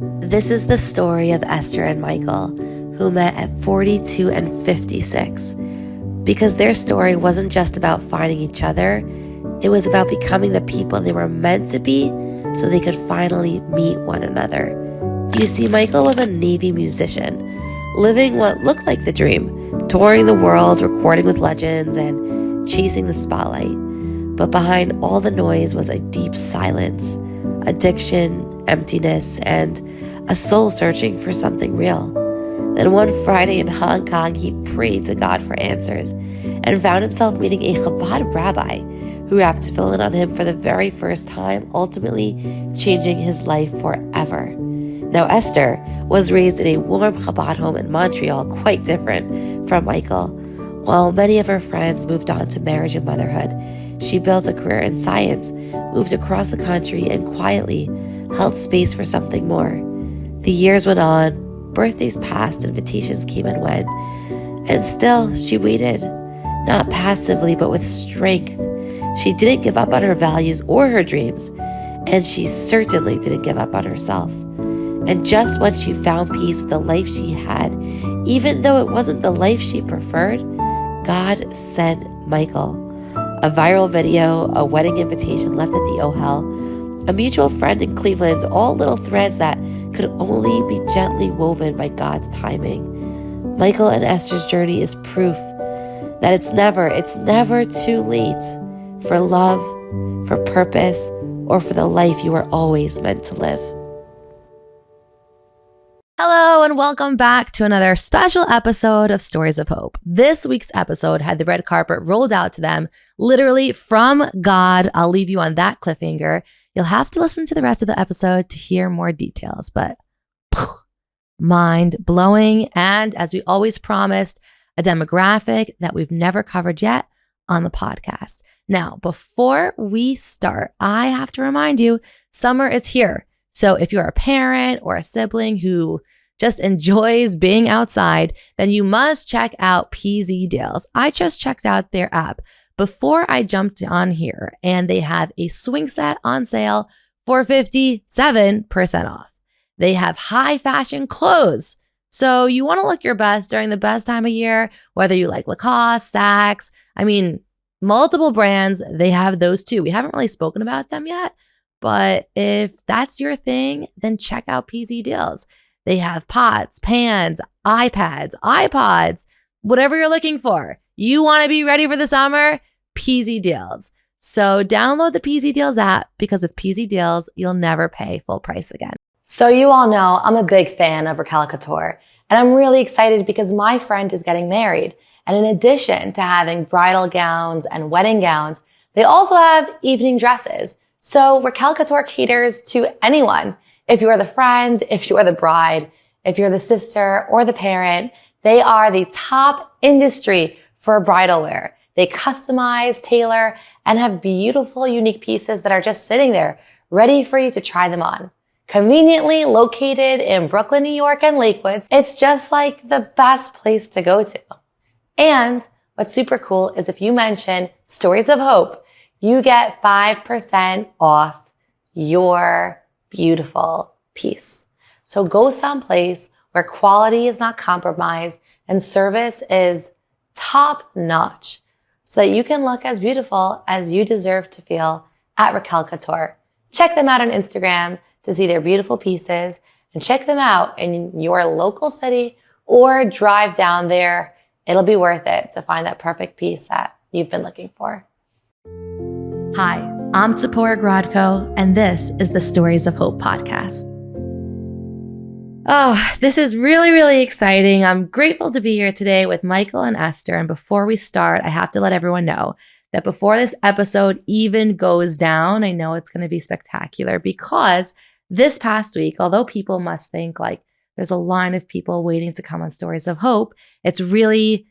This is the story of Esther and Michael, who met at 42 and 56, because their story wasn't just about finding each other, it was about becoming the people they were meant to be so they could finally meet one another. You see, Michael was a Navy musician, living what looked like the dream, touring the world, recording with legends, and chasing the spotlight. But behind all the noise was a deep silence, addiction, emptiness, and a soul searching for something real. Then one Friday in Hong Kong, he prayed to God for answers and found himself meeting a Chabad rabbi who happened to fill in on him for the very first time, ultimately changing his life forever. Now, Esther was raised in a warm Chabad home in Montreal, quite different from Michael. While many of her friends moved on to marriage and motherhood, she built a career in science, moved across the country, and quietly held space for something more. The years went on, birthdays passed, invitations came and went, and still she waited, not passively, but with strength. She didn't give up on her values or her dreams, and she certainly didn't give up on herself. And just when she found peace with the life she had, even though it wasn't the life she preferred, God sent Michael. A viral video, a wedding invitation left at the Ohel, a mutual friend in Cleveland, all little threads that could only be gently woven by God's timing. Michael and Esther's journey is proof that it's never too late for love, for purpose, or for the life you were always meant to live. Hello and welcome back to another special episode of Stories of Hope. This week's episode had the red carpet rolled out to them, literally from God. I'll leave you on that cliffhanger. You'll have to listen to the rest of the episode to hear more details, but mind blowing. And as we always promised, a demographic that we've never covered yet on the podcast. Now, before we start, I have to remind you, summer is here. So if you're a parent or a sibling who just enjoys being outside, then you must check out PZ Deals. I just checked out their app before I jumped on here, and they have a swing set on sale for 57% off. They have high fashion clothes. So you want to look your best during the best time of year, whether you like Lacoste, Saks, multiple brands, they have those too. We haven't really spoken about them yet, but if that's your thing, then check out PZ Deals. They have pots, pans, iPads, iPods, whatever you're looking for. You want to be ready for the summer? PZ Deals. So download the PZ Deals app, because with PZ Deals, you'll never pay full price again. So you all know I'm a big fan of recounted, and I'm really excited because my friend is getting married. And in addition to having bridal gowns and wedding gowns, they also have evening dresses. So recounted caters to anyone. If you're the friend, if you're the bride, if you're the sister or the parent, they are the top industry for bridal wear. They customize, tailor, and have beautiful, unique pieces that are just sitting there, ready for you to try them on. Conveniently located in Brooklyn, New York, and Lakewood, it's just like the best place to go to. And what's super cool is if you mention Stories of Hope, you get 5% off your beautiful piece. So go someplace where quality is not compromised and service is top notch so that you can look as beautiful as you deserve to feel at recounted. Check them out on Instagram to see their beautiful pieces, and check them out in your local city or drive down there. It'll be worth it to find that perfect piece that you've been looking for. Hi, I'm Tzipora Grodko, and this is the Stories of Hope podcast. Oh, this is really, really exciting. I'm grateful to be here today with Michael and Esther. And before we start, I have to let everyone know that before this episode even goes down, I know it's going to be spectacular, because this past week, although people must think like there's a line of people waiting to come on Stories of Hope, it's a really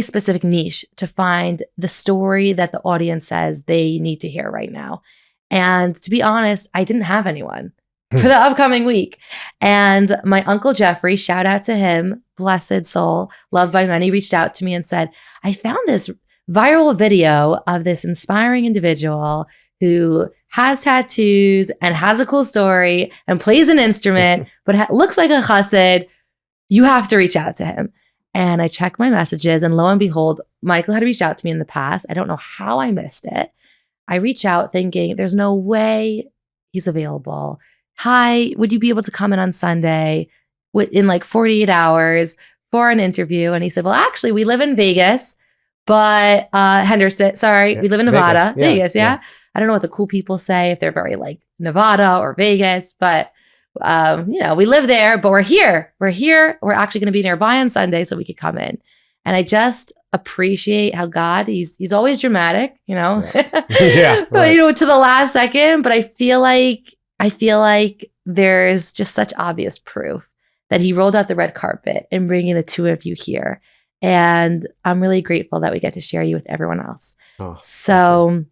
specific niche to find the story that the audience says they need to hear right now. And to be honest, I didn't have anyone for the upcoming week. And my Uncle Jeffrey, shout out to him, blessed soul, loved by many, reached out to me and said, I found this viral video of this inspiring individual who has tattoos and has a cool story and plays an instrument, but looks like a chassid, you have to reach out to him. And I checked my messages, and lo and behold, Michael had reached out to me in the past. I don't know how I missed it. I reach out thinking, there's no way he's available. Hi, would you be able to come in on Sunday in like 48 hours for an interview? And he said, well, actually, we live in Vegas, but Henderson, sorry, we live in Nevada. Vegas, yeah. I don't know what the cool people say, if they're very like Nevada or Vegas, but we live there, but we're here. We're here. We're actually going to be nearby on Sunday so we could come in. And I just appreciate how God, he's always dramatic, Yeah, but, to the last second. But I feel like there's just such obvious proof that he rolled out the red carpet in bringing the two of you here. And I'm really grateful that we get to share you with everyone else. So,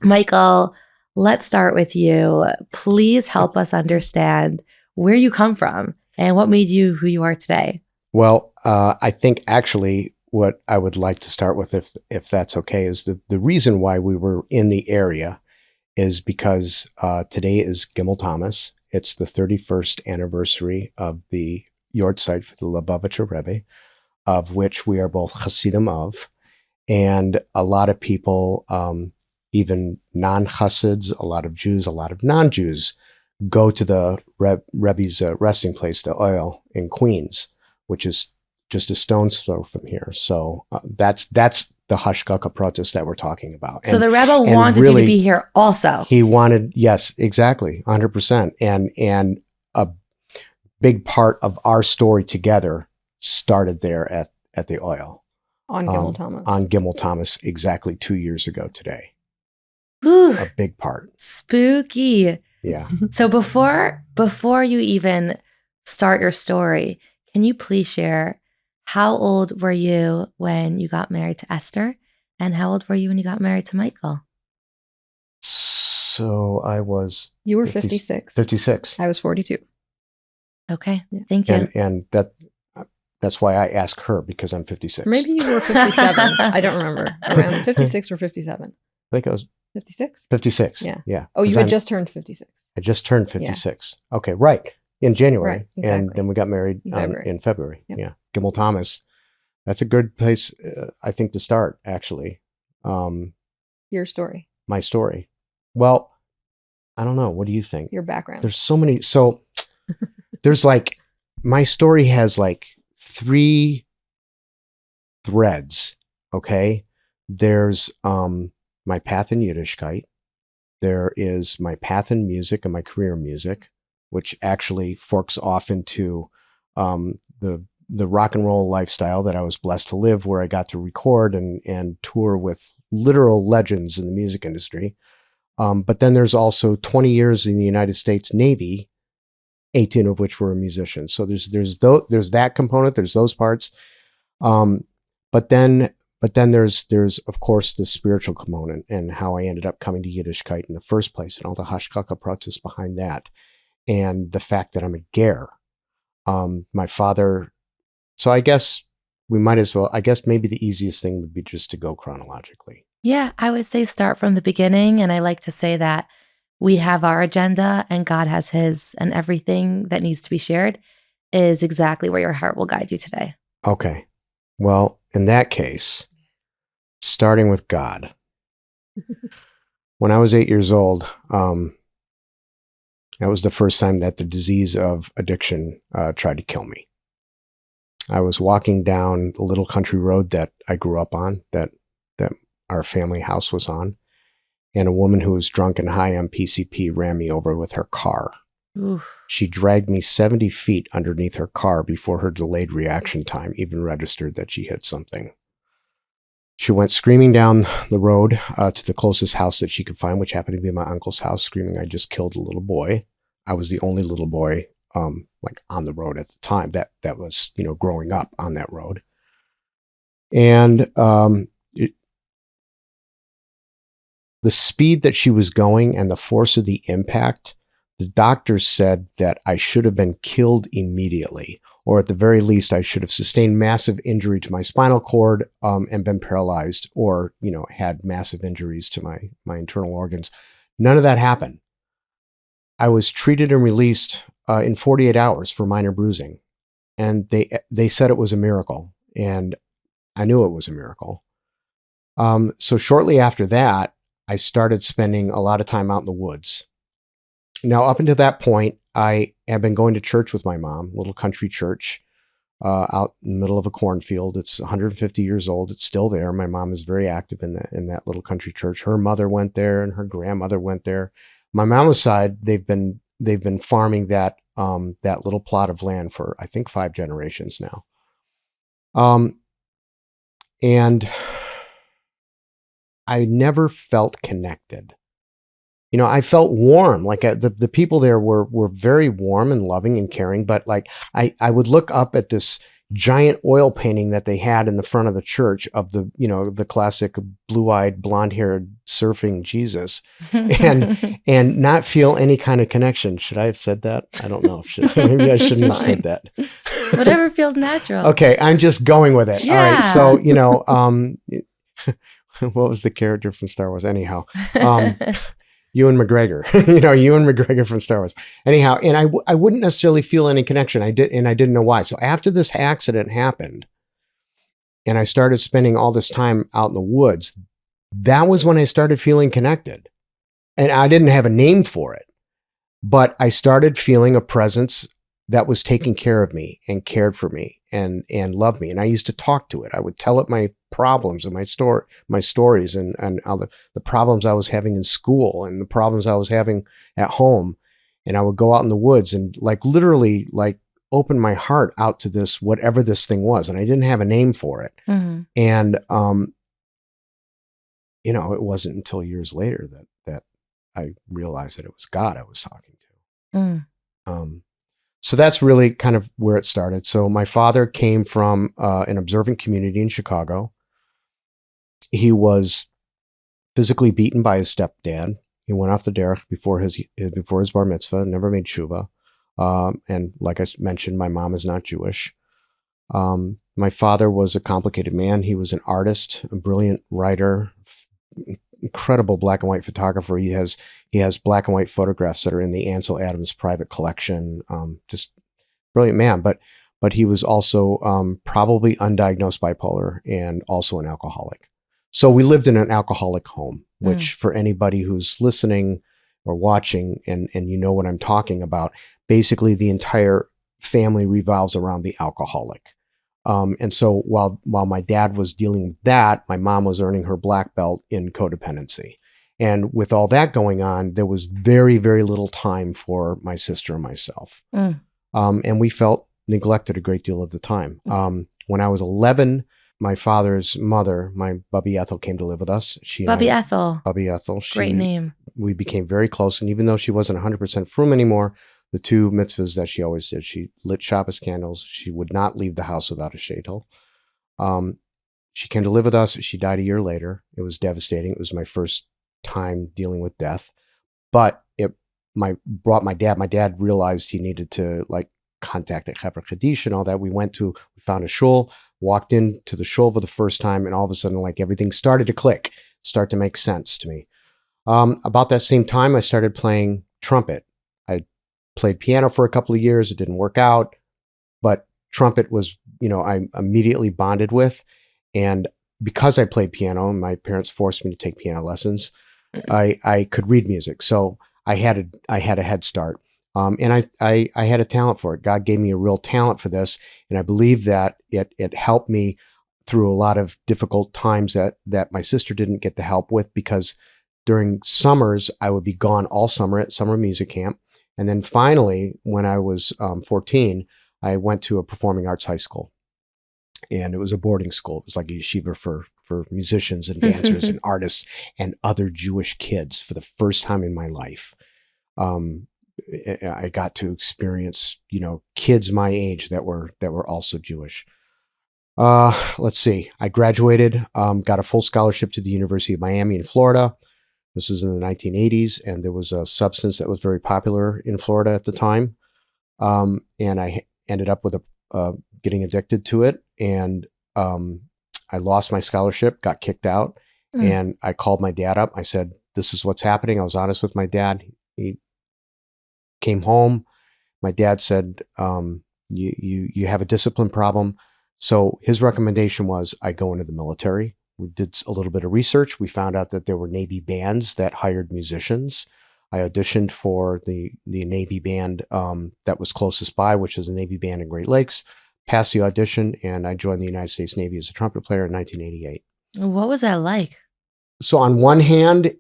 Michael, let's start with you. Please help us understand where you come from and what made you who you are today. Well, I think actually what I would like to start with, if that's okay, is the reason why we were in the area is because today is Gimel Tammuz. It's the 31st anniversary of the Yortzeit for the Lubavitcher Rebbe, of which we are both Hasidim of. And a lot of people, even non-Hasids, a lot of Jews, a lot of non-Jews, go to the Rebbe's resting place, the Oil in Queens, which is just a stone's throw from here. So that's the Hashgacha protest that we're talking about. So the Rebbe wanted really, you to be here also. He wanted, yes, exactly, 100%. And a big part of our story together started there at the Oil. On Gimel Tammuz. On Gimel Tammuz, exactly 2 years ago today. Ooh, a big part. Spooky. Yeah. So before you even start your story, can you please share how old were you when you got married to Esther? And how old were you when you got married to Michael? So I was... You were 56. 56. I was 42. Okay. Yeah. Thank you. And that's why I asked her, because I'm 56. Maybe you were 57. I don't remember. Around 56 or 57. I think I was... 56? 56. Yeah. Yeah. Oh, you had just turned 56. I just turned 56. Yeah. Okay, right. In January. Right, exactly. And then we got married in February. Yep. Yeah. Gimel Tammuz. That's a good place, I think, to start, actually. Your story. My story. Well, I don't know. What do you think? Your background. There's so many. So there's like, my story has like 3 threads. Okay. There's my path in Yiddishkeit. There is my path in music and my career in music, which actually forks off into the rock and roll lifestyle that I was blessed to live, where I got to record and tour with literal legends in the music industry. But then there's also 20 years in the United States Navy, 18 of which were a musician. So there's that component, there's those parts. But then there's of course the spiritual component and how I ended up coming to Yiddishkeit in the first place and all the Hashgacha process behind that. And the fact that I'm a ger. My father, so I guess we might as well, I guess maybe the easiest thing would be just to go chronologically. Yeah, I would say start from the beginning. And I like to say that we have our agenda and God has his, and everything that needs to be shared is exactly where your heart will guide you today. Okay. Well, in that case, starting with God. When I was 8 years old, that was the first time that the disease of addiction tried to kill me. I was walking down the little country road that I grew up on, that our family house was on, and a woman who was drunk and high on PCP ran me over with her car. Oof. She dragged me 70 feet underneath her car before her delayed reaction time even registered that she hit something. She went screaming down the road to the closest house that she could find, which happened to be my uncle's house, screaming, "I just killed a little boy." I was the only little boy like on the road at the time that was, growing up on that road. And the speed that she was going and the force of the impact, the doctors said that I should have been killed immediately, or at the very least, I should have sustained massive injury to my spinal cord and been paralyzed, or, had massive injuries to my internal organs, None of that happened. I was treated and released in 48 hours for minor bruising. And they said it was a miracle. And I knew it was a miracle. So shortly after that, I started spending a lot of time out in the woods. Now, up until that point, I had been going to church with my mom, little country church, out in the middle of a cornfield. It's 150 years old. It's still there. My mom is very active in that little country church. Her mother went there and her grandmother went there. My mama's side, they've been farming that little plot of land for, I think, 5 generations now. And I never felt connected. You know, I felt warm. Like the people there were very warm and loving and caring. But like I would look up at this giant oil painting that they had in the front of the church of the classic blue-eyed, blonde-haired surfing Jesus, and not feel any kind of connection. Should I have said that? I don't know. Maybe I shouldn't have said that. Whatever feels natural. Okay, I'm just going with it. Yeah. All right. So what was the character from Star Wars? Anyhow. Ewan McGregor, Ewan McGregor from Star Wars. Anyhow, and I wouldn't necessarily feel any connection. I didn't know why. So after this accident happened, and I started spending all this time out in the woods, that was when I started feeling connected. And I didn't have a name for it, but I started feeling a presence that was taking care of me and cared for me and loved me. And I used to talk to it. I would tell it my problems and my stories and all the problems I was having in school and the problems I was having at home. And I would go out in the woods and literally open my heart out to this, whatever this thing was. And I didn't have a name for it. Mm-hmm. And, it wasn't until years later that I realized that it was God I was talking to. Mm. So that's really kind of where it started. So my father came from an observant community in Chicago. He was physically beaten by his stepdad. He went off the derech before his bar mitzvah, never made tshuva. And like I mentioned, my mom is not Jewish. My father was a complicated man. He was an artist, a brilliant writer, incredible black and white photographer. He has black and white photographs that are in the Ansel Adams private collection. Just brilliant man, but he was also probably undiagnosed bipolar and also an alcoholic. So we lived in an alcoholic home, which for anybody who's listening or watching and you know what I'm talking about, basically the entire family revolves around the alcoholic. And so while my dad was dealing with that, my mom was earning her black belt in codependency. And with all that going on, there was very, very little time for my sister and myself. And we felt neglected a great deal of the time. When I was 11, my father's mother, my Bubby Ethel, came to live with us. Bubby Ethel. Great name. We became very close. And even though she wasn't 100% frum anymore, the 2 mitzvahs that she always did, she lit Shabbos candles. She would not leave the house without a sheitel. She came to live with us. She died a year later. It was devastating. It was my first time dealing with death. But brought my dad. My dad realized he needed to contact at Chevra Kaddish and all that. We found a shul, walked into the shul for the first time, and all of a sudden, everything started to click, start to make sense to me. About that same time, I started playing trumpet. I played piano for a couple of years. It didn't work out, but trumpet was, I immediately bonded with. And because I played piano, my parents forced me to take piano lessons. I could read music. So I had a head start. And I had a talent for it. God gave me a real talent for this. And I believe that it helped me through a lot of difficult times that my sister didn't get the help with, because during summers, I would be gone all summer at summer music camp. And then finally, when I was 14, I went to a performing arts high school. And it was a boarding school. It was like a yeshiva for musicians and dancers and artists and other Jewish kids for the first time in my life. I got to experience, kids my age that were also Jewish. Let's see. I graduated, got a full scholarship to the University of Miami in Florida. This was in the 1980s, and there was a substance that was very popular in Florida at the time. And I ended up with getting addicted to it, and I lost my scholarship, got kicked out, and I called my dad up. I said, this is what's happening. I was honest with my dad. He came home. My dad said, you have a discipline problem. So his recommendation was I go into the military. We did a little bit of research. We found out that there were Navy bands that hired musicians. I auditioned for the Navy band that was closest by, which is a Navy band in Great Lakes, passed the audition, and I joined the United States Navy as a trumpet player in 1988. What was that like? So on one hand,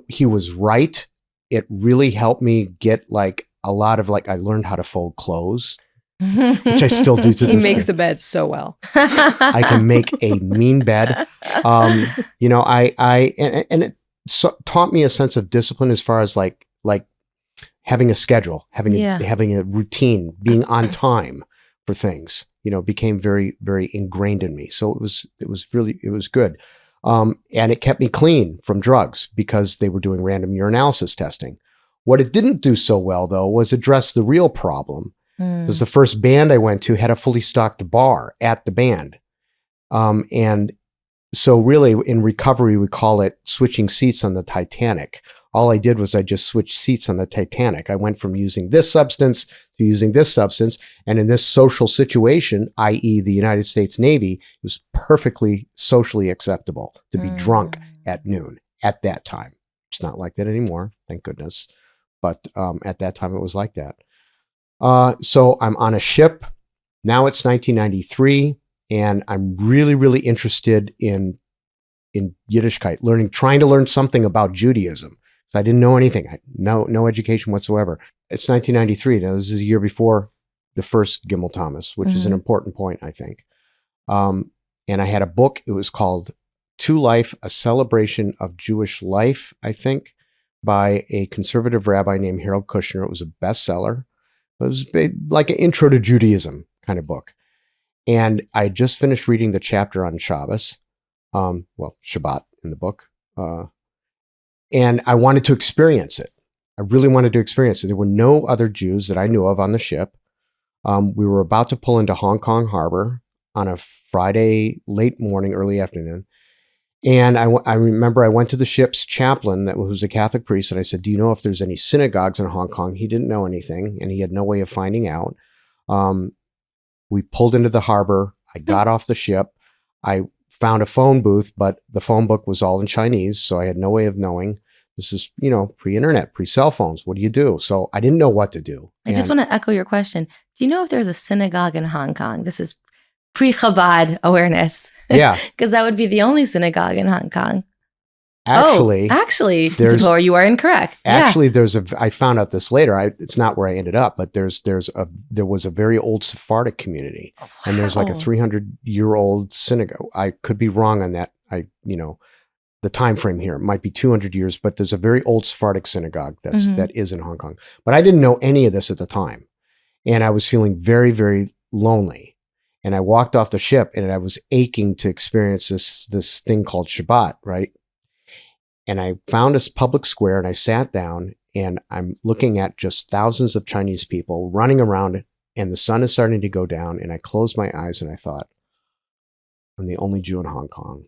he was right. It really helped me get like a lot of I learned how to fold clothes, which I still do to this He makes day. the bed so well. I can make a mean bed. It taught me a sense of discipline as far as like having a schedule, having a routine, being on time for things. Became very, very ingrained in me. So it was good. And it kept me clean from drugs because they were doing random urinalysis testing. What it didn't do so well, though, was address the real problem. Because the first band I went to had a fully stocked bar at the band. And so really in recovery, we call it switching seats on the Titanic. All I did was I just switched seats on the Titanic. I went from using this substance to using this substance. And in this social situation, i.e. the United States Navy, it was perfectly socially acceptable to be drunk at noon at that time. It's not like that anymore, thank goodness. But at that time, it was like that. So I'm on a ship. Now it's 1993, and I'm really, really interested in Yiddishkeit, trying to learn something about Judaism. So I didn't know anything, no education whatsoever. It's 1993. Now this is a year before the first Gimel Thomas, which is an important point, I think. And I had a book. It was called To Life: A Celebration of Jewish Life, I think, by a conservative rabbi named Harold Kushner. It was a bestseller. It was like an intro to Judaism kind of book. And I just finished reading the chapter on Shabbos, Shabbat in the book. And I wanted to experience it. I really wanted to experience it. There were no other Jews that I knew of on the ship. We were about to pull into Hong Kong Harbor on a Friday, late morning, early afternoon. And I remember I went to the ship's chaplain, who was a Catholic priest, and I said, do you know if there's any synagogues in Hong Kong? He didn't know anything, and he had no way of finding out. We pulled into the harbor. I got off the ship. I found a phone booth, but the phone book was all in Chinese, so I had no way of knowing. This is, pre-internet, pre-cell phones. What do you do? So I didn't know what to do. I just want to echo your question. Do you know if there's a synagogue in Hong Kong? This is pre-Chabad awareness. Yeah. Because that would be the only synagogue in Hong Kong. Actually, you are incorrect. Actually, I found out this later. It's not where I ended up, but there was a very old Sephardic community, and there's like a 300-year-old synagogue. I could be wrong on that. The time frame here might be 200 years, but there's a very old Sephardic synagogue that is in Hong Kong. But I didn't know any of this at the time, and I was feeling very, very lonely. And I walked off the ship, and I was aching to experience this thing called Shabbat, right? And I found a public square, and I sat down, and I'm looking at just thousands of Chinese people running around, and the sun is starting to go down. And I closed my eyes, and I thought, I'm the only Jew in Hong Kong.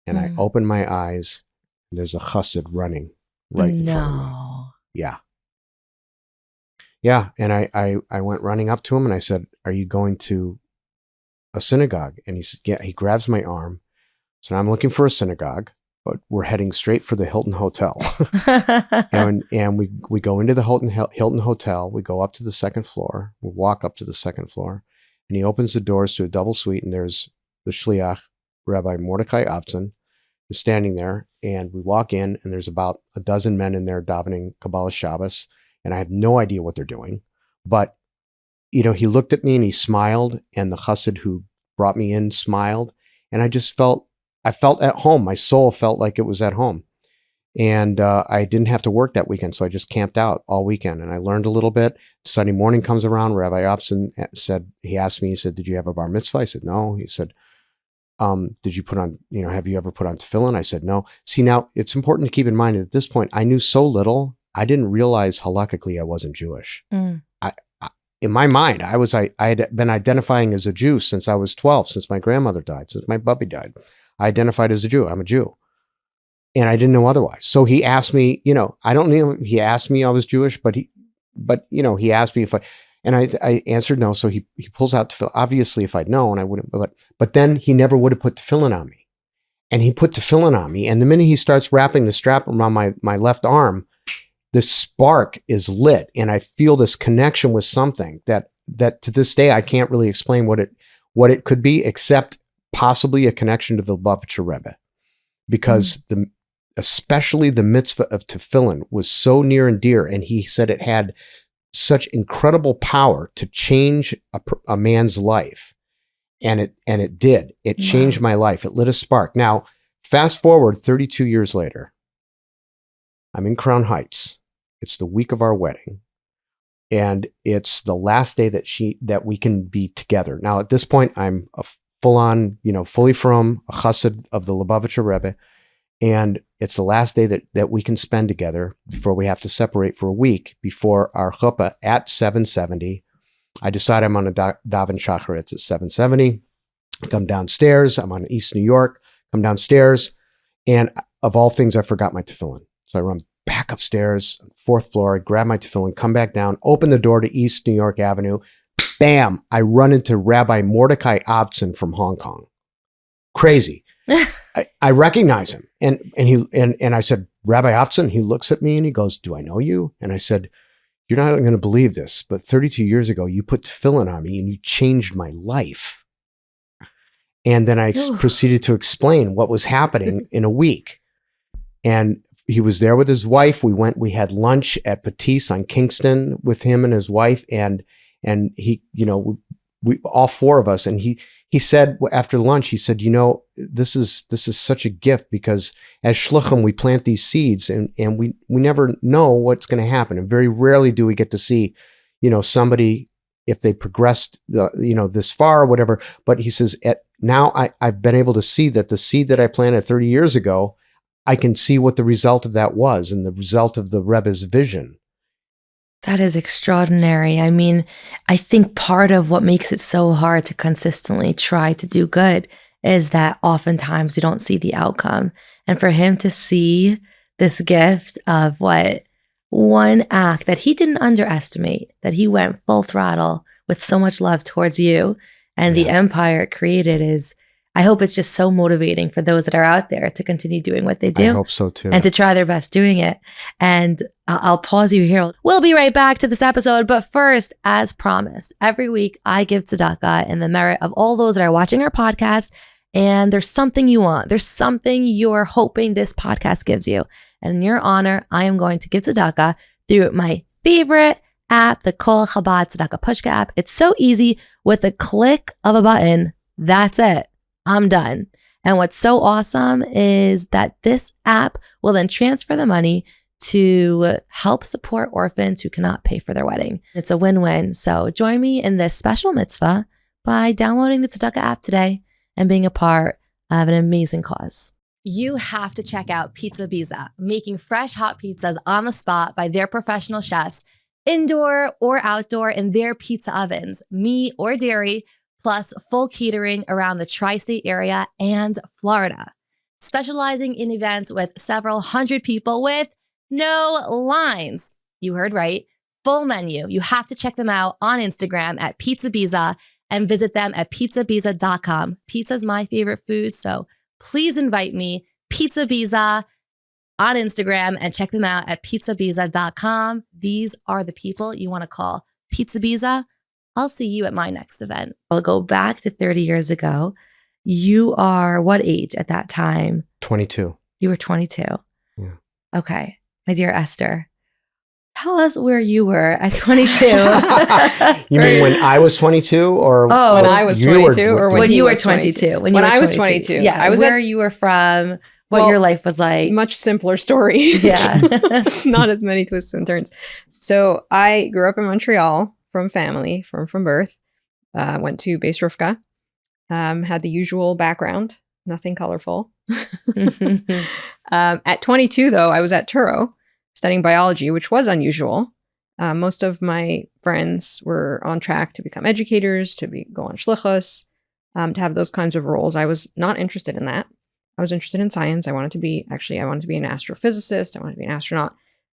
And I opened my eyes, and there's a chassid running right in front of me. Yeah. Yeah. And I went running up to him, and I said, are you going to a synagogue? And he said, yeah. He grabs my arm. So now I'm looking for a synagogue, but we're heading straight for the Hilton Hotel. and we go into the Hilton Hotel. We go up to the second floor. We walk up to the second floor, and he opens the doors to a double suite, and there's the shliach, Rabbi Mordecai Avtzon, is standing there. And we walk in, and there's about a dozen men in there davening Kabbalah Shabbos, and I have no idea what they're doing. But he looked at me and he smiled, and the chassid who brought me in smiled, and I felt at home. My soul felt like it was at home. And I didn't have to work that weekend, so I just camped out all weekend, and I learned a little bit. Sunday morning comes around, Rabbi Avtzon asked me, did you have a bar mitzvah? I said, no. He said, did you put on, have you ever put on tefillin? I said, no. See, now it's important to keep in mind that at this point, I knew so little, I didn't realize halakhically I wasn't Jewish. In my mind, I had been identifying as a Jew since I was 12, since my grandmother died, since my bubby died. I identified as a Jew. I'm a Jew. And I didn't know otherwise. So he asked me, I don't know. He asked me I was Jewish, but he asked me if I answered no. So he pulls out tefillin. Obviously, if I'd known, I wouldn't. But then he never would have put tefillin on me. And he put tefillin on me. And the minute he starts wrapping the strap around my left arm, this spark is lit. And I feel this connection with something that to this day, I can't really explain what it could be, except possibly a connection to the Lubavitcher Rebbe. Because especially the mitzvah of tefillin was so near and dear. And he said it had such incredible power to change a man's life. And it did. It changed my life. It lit a spark. Now, fast forward 32 years later, I'm in Crown Heights. It's the week of our wedding. And it's the last day that we can be together. Now, at this point, I'm a full-on, fully from a chassid of the Lubavitcher Rebbe. And it's the last day that we can spend together before we have to separate for a week before our chuppah at 7:70. I decide I'm on a daven shacharit at 7:70. I come downstairs. I'm on East New York. Come downstairs. And of all things, I forgot my tefillin. So I run back upstairs, fourth floor. I grab my tefillin, come back down, open the door to East New York Avenue. Bam! I run into Rabbi Mordecai Avtson from Hong Kong. Crazy. I recognize him. And I said, Rabbi Avtson, he looks at me and he goes, do I know you? And I said, you're not going to believe this, but 32 years ago, you put tefillin on me and you changed my life. And then I proceeded to explain what was happening in a week. And he was there with his wife. We had lunch at Patisse on Kingston with him and his wife. And he, we all four of us. And he said after lunch, he said, this is such a gift because as shluchim, we plant these seeds and we never know what's going to happen. And very rarely do we get to see, somebody, if they progressed, this far or whatever. But he says, now I've been able to see that the seed that I planted 30 years ago, I can see what the result of that was and the result of the Rebbe's vision. That is extraordinary. I mean, I think part of what makes it so hard to consistently try to do good is that oftentimes we don't see the outcome. And for him to see this gift of what one act that he didn't underestimate, that he went full throttle with so much love towards you and the empire it created is, I hope it's just so motivating for those that are out there to continue doing what they do. I hope so too. And to try their best doing it. And I'll pause you here. We'll be right back to this episode. But first, as promised, every week I give tzedakah in the merit of all those that are watching our podcast. And there's something you want. There's something you're hoping this podcast gives you. And in your honor, I am going to give tzedakah through my favorite app, the Kol Chabad Tzedakah Pushka app. It's so easy. With a click of a button, that's it. I'm done. And what's so awesome is that this app will then transfer the money to help support orphans who cannot pay for their wedding. It's a win-win. So join me in this special mitzvah by downloading the Tzedakah app today and being a part of an amazing cause. You have to check out Pizza Biza, making fresh hot pizzas on the spot by their professional chefs, indoor or outdoor in their pizza ovens, meat or dairy, plus full catering around the tri-state area and Florida. Specializing in events with several hundred people with no lines. You heard right. Full menu. You have to check them out on Instagram at Pizza Biza and visit them at pizzabiza.com. Pizza's my favorite food, so please invite me, Pizza Biza, on Instagram and check them out at pizzabiza.com. These are the people you want to call. Pizza Biza. I'll see you at my next event. I'll go back to 30 years ago. You are what age at that time? 22. You were 22. Yeah. Okay. My dear Esther, tell us where you were at 22. You mean when I was 22 or when I was 22 or when you were 22? When I was 22. Yeah. I was where you were from, what your life was like. Much simpler story. Yeah. Not as many twists and turns. So I grew up in Montreal from family, from birth. Went to Beis Rivka. Had the usual background, nothing colorful. At 22, though, I was at Turo studying biology, which was unusual. Most of my friends were on track to become educators, to go on shlichus, to have those kinds of roles. I was not interested in that. I was interested in science. I wanted to be an astrophysicist. I wanted to be an astronaut.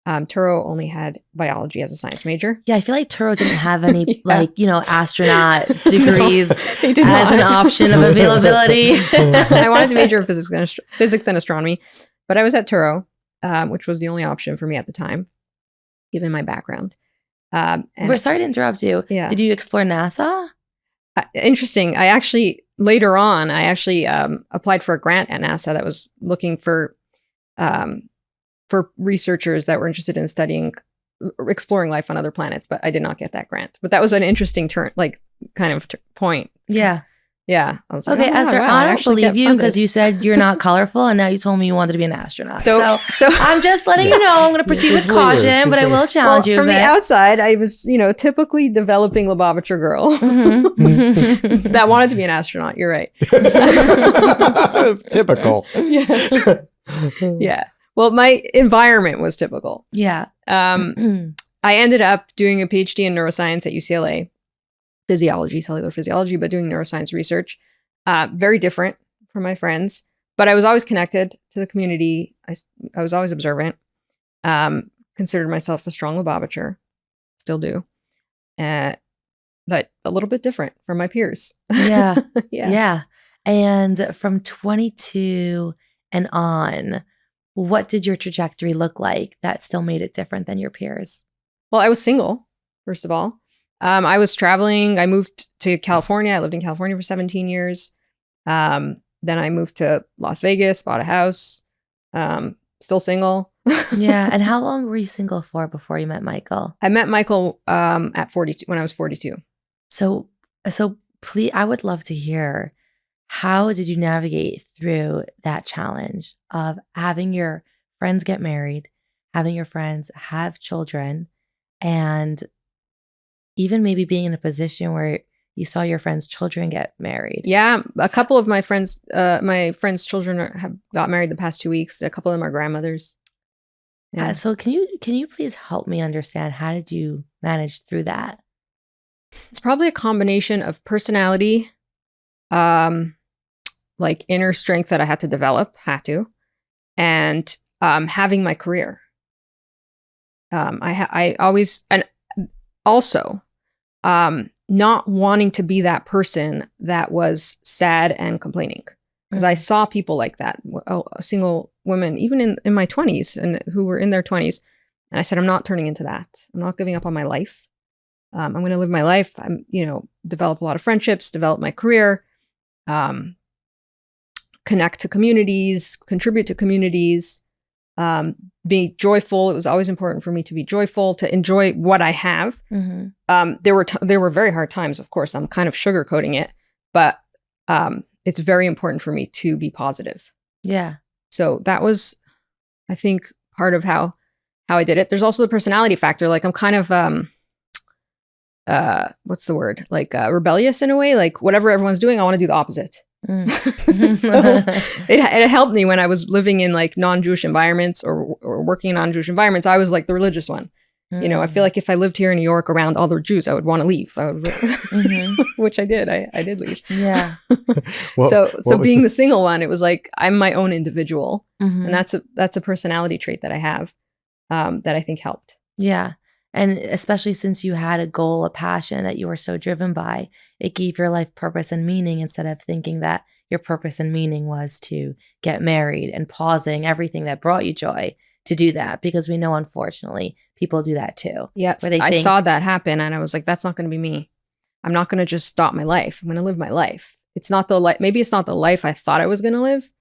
Turo only had biology as a science major. Yeah, I feel like Turo didn't have any Yeah. astronaut degrees They did as an not. option of availability. I wanted to major in physics and astronomy, but I was at Turo, which was the only option for me at the time, given my background. And We're sorry to interrupt you. Yeah. Did you explore NASA? Interesting. Later on, I actually applied for a grant at NASA that was looking for researchers that were interested in exploring life on other planets, but I did not get that grant. But that was an interesting point. Yeah. Yeah. I was like, Okay, oh, Esther, wow, I don't actually believe get you funded. because you said you're not colorful, and now you told me you wanted to be an astronaut. So I'm just letting you know I'm going to proceed with It's weird. caution, but I will challenge you a from the bit. outside, I was, typically developing Lubavitcher girl Mhm. that wanted to be an astronaut. You're right. Typical. Yeah. Yeah. Well, my environment was typical. Yeah. I ended up doing a PhD in neuroscience at UCLA, cellular physiology, but doing neuroscience research. Very different from my friends, but I was always connected to the community. I was always observant. Considered myself a strong Lubavitcher, still do, but a little bit different from my peers. Yeah. Yeah. Yeah. And from 22 and on, what did your trajectory look like that still made it different than your peers? Well, I was single, first of all. I was traveling. I moved to California. I lived in California for 17 years. Then I moved to Las Vegas, bought a house, still single. Yeah. And how long were you single for before you met Michael? I met Michael at 42 when I was 42. So please, I would love to hear, how did you navigate through that challenge of having your friends get married, having your friends have children, and even maybe being in a position where you saw your friends' children get married? Yeah, a couple of my friends' children have got married the past 2 weeks. A couple of them are grandmothers. Yeah. So can you please help me understand, how did you manage through that? It's probably a combination of personality, like inner strength that I had to develop, and having my career. I always, and also not wanting to be that person that was sad and complaining, because I saw people like that, single women, even in my 20s, and who were in their 20s. And I said, I'm not turning into that. I'm not giving up on my life. I'm going to live my life. I'm, develop a lot of friendships, develop my career, connect to communities, contribute to communities, be joyful. It was always important for me to be joyful, to enjoy what I have. Mm-hmm. There were very hard times, of course. I'm kind of sugarcoating it, but it's very important for me to be positive. Yeah. So that was, I think, part of how I did it. There's also the personality factor. Like, I'm kind of what's the word? Like rebellious in a way. Like, whatever everyone's doing, I want to do the opposite. So it helped me when I was living in like non-Jewish environments or working in non-Jewish environments. I was like the religious one. I feel like if I lived here in New York around other Jews, I would want to leave. Which I did. I did leave. Yeah. So being the single one, it was like, I'm my own individual. Mm-hmm. And that's a personality trait that I have that I think helped. Yeah. And especially since you had a goal, a passion that you were so driven by, it gave your life purpose and meaning, instead of thinking that your purpose and meaning was to get married and pausing everything that brought you joy to do that. Because we know, unfortunately, people do that too. Yes, I saw that happen, and I was like, that's not going to be me. I'm not going to just stop my life. I'm going to live my life. It's not the life. Maybe it's not the life I thought I was going to live,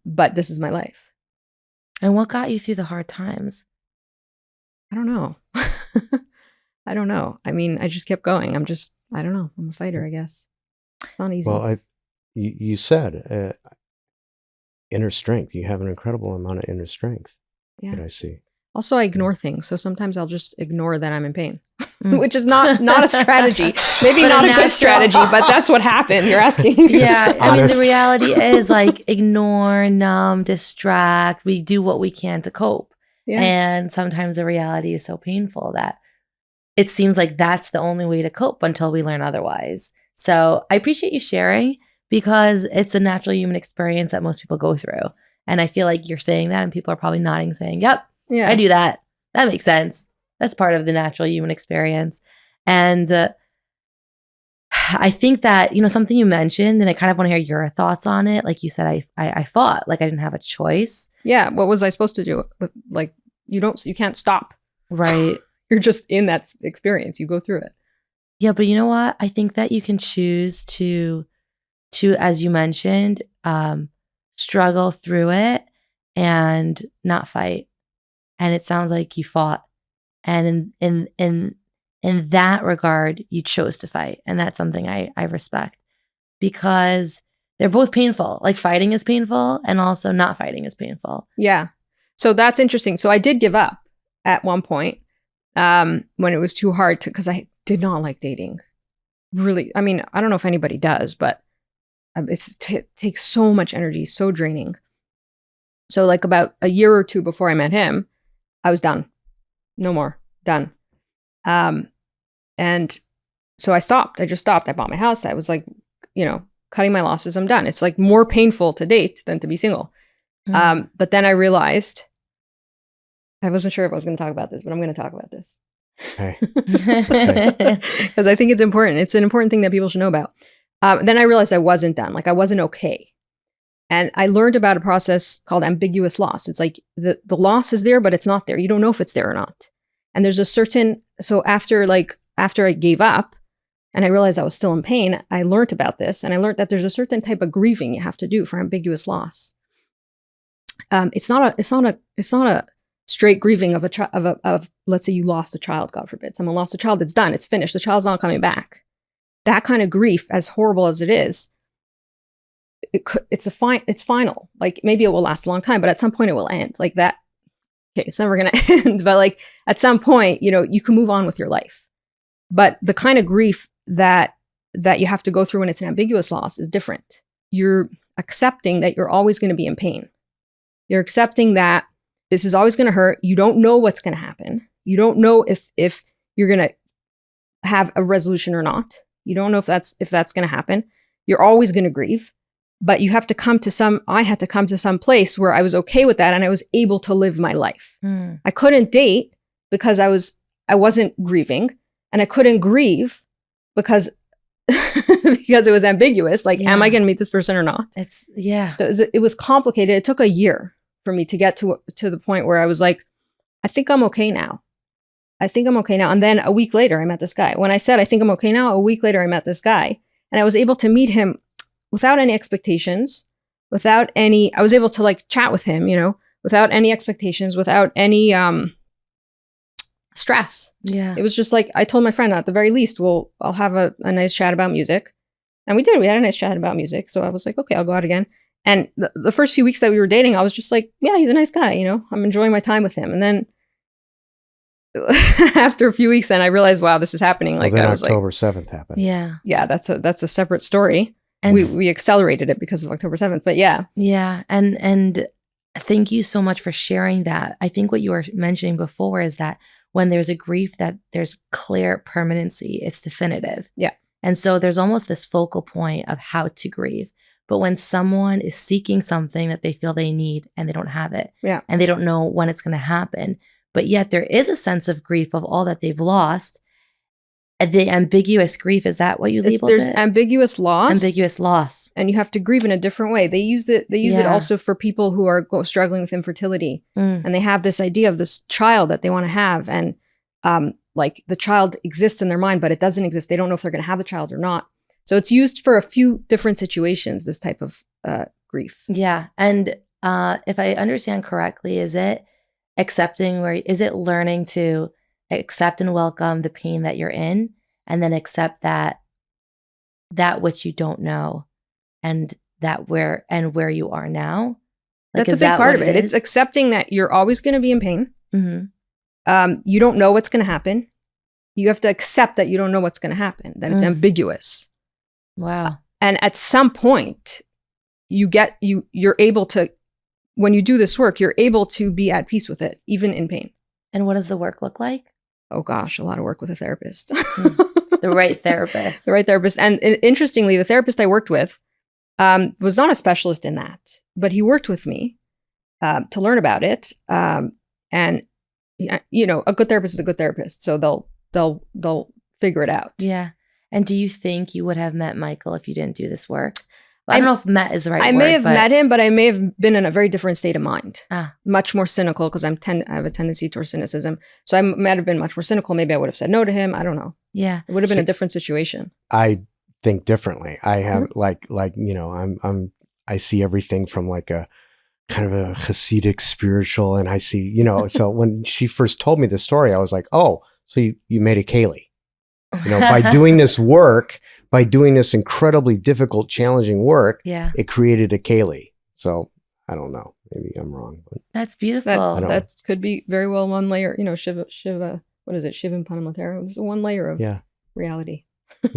but this is my life. And what got you through the hard times? I don't know. I don't know. I mean, I just kept going. I don't know. I'm a fighter, I guess. It's not easy. Well, you said inner strength. You have an incredible amount of inner strength. Yeah. That I see. Also, I ignore things. So sometimes I'll just ignore that I'm in pain, which is not a strategy. Maybe not a good strategy, but that's what happened. You're asking. Yeah. I mean, the reality is, like, ignore, numb, distract. We do what we can to cope. Yeah. And sometimes the reality is so painful that it seems like that's the only way to cope until we learn otherwise. So I appreciate you sharing, because it's a natural human experience that most people go through. And I feel like you're saying that and people are probably nodding saying, yep, Yeah. I do that. That makes sense. That's part of the natural human experience. And I think that, something you mentioned, and I kind of want to hear your thoughts on it. Like you said, I fought, like I didn't have a choice. Yeah. What was I supposed to do? Like, you can't stop. Right. You're just in that experience. You go through it. Yeah. But you know what? I think that you can choose to, as you mentioned, struggle through it and not fight. And it sounds like you fought. And in that regard, you chose to fight. And that's something I respect, because they're both painful. Like fighting is painful and also not fighting is painful. Yeah. So that's interesting. So I did give up at one point when it was too hard because I did not like dating. Really. I mean, I don't know if anybody does, but it takes so much energy, so draining. So like about a year or two before I met him, I was done. No more. Done. And so I stopped. I just stopped. I bought my house. I was like, cutting my losses. I'm done. It's like more painful to date than to be single. But then I realized, I wasn't sure if I was going to talk about this, but I'm going to talk about this. Okay. Because I think it's important. It's an important thing that people should know about. Then I realized I wasn't done. Like I wasn't okay. And I learned about a process called ambiguous loss. It's like the loss is there, but it's not there. You don't know if it's there or not. And there's a certain, so after I gave up and I realized I was still in pain, I learned about this. And I learned that there's a certain type of grieving you have to do for ambiguous loss. It's not a straight grieving of let's say you lost a child, God forbid. Someone lost a child, it's done, it's finished. The child's not coming back. That kind of grief, as horrible as it is, it's final. Like maybe it will last a long time, but at some point it will end. Like that. Okay, it's never going to end, but like at some point, you can move on with your life. But the kind of grief that you have to go through when it's an ambiguous loss is different. You're accepting that you're always going to be in pain. You're accepting that this is always going to hurt. You don't know what's going to happen. You don't know if you're going to have a resolution or not. You don't know if that's going to happen. You're always going to grieve, but I had to come to some place where I was okay with that and I was able to live my life. I couldn't date because I wasn't grieving, and I couldn't grieve because because it was ambiguous. Like, am I going to meet this person or not? So it was complicated. It took a year for me to get to the point where I was like, I think I'm okay now. And then a week later, I met this guy. When I said, I think I'm okay now, a week later, I met this guy. And I was able to meet him without any expectations, I was able to like chat with him, without any expectations, without any stress. Yeah. It was just like, I told my friend, at the very least, I'll have a nice chat about music. And we did. We had a nice chat about music. So I was like, okay, I'll go out again. And the first few weeks that we were dating, I was just like, yeah, he's a nice guy. I'm enjoying my time with him. And then after a few weeks, then I realized, wow, this is happening. Like then I was October 7th happened. Yeah. Yeah, that's a separate story. And we accelerated it because of October 7th. But yeah. Yeah. And thank you so much for sharing that. I think what you were mentioning before is that when there's a grief, that there's clear permanency, it's definitive. Yeah. And so there's almost this focal point of how to grieve. But when someone is seeking something that they feel they need and they don't have it, and they don't know when it's going to happen, but yet there is a sense of grief of all that they've lost, the ambiguous grief, is that what you labeled There's it? ambiguous loss. Ambiguous loss. And you have to grieve in a different way. They use it also for people who are struggling with infertility. And they have this idea of this child that they want to have. And like the child exists in their mind, but it doesn't exist. They don't know if they're going to have the child or not. So it's used for a few different situations, this type of grief. Yeah. And if I understand correctly, is it learning to accept and welcome the pain that you're in, and then accept that which you don't know, and where you are now? Like, that's a big part of it. It's accepting that you're always going to be in pain. Mm-hmm. You don't know what's going to happen. You have to accept that you don't know what's going to happen, that it's ambiguous. Wow. And at some point, you're able to, when you do this work, you're able to be at peace with it, even in pain. And what does the work look like? Oh gosh, a lot of work with a therapist. The right therapist. The right therapist. And interestingly, the therapist I worked with, Was not a specialist in that, but he worked with me to learn about it. And you know, a good therapist is a good therapist, so they'll figure it out. Yeah. And do you think you would have met Michael if you didn't do this work? Well, I don't know if met is the right word. I may have met him, but I may have been in a very different state of mind. Ah. Much more cynical, because I have a tendency towards cynicism. So I might have been much more cynical. Maybe I would have said no to him. I don't know. Yeah. It would have been a different situation. I think differently. I have like you know, I see everything from like a kind of a Hasidic spiritual, and I see, you know, so when she first told me the story, I was like, oh, so you made a Kaylee. You know, by doing this work, by doing this incredibly difficult, challenging work, Yeah. it created a Kaylee. So I don't know. Maybe I'm wrong. But That's beautiful. That could be very well one layer, you know, Shiva, what is it? Shivan Panamatera. This is one layer of reality.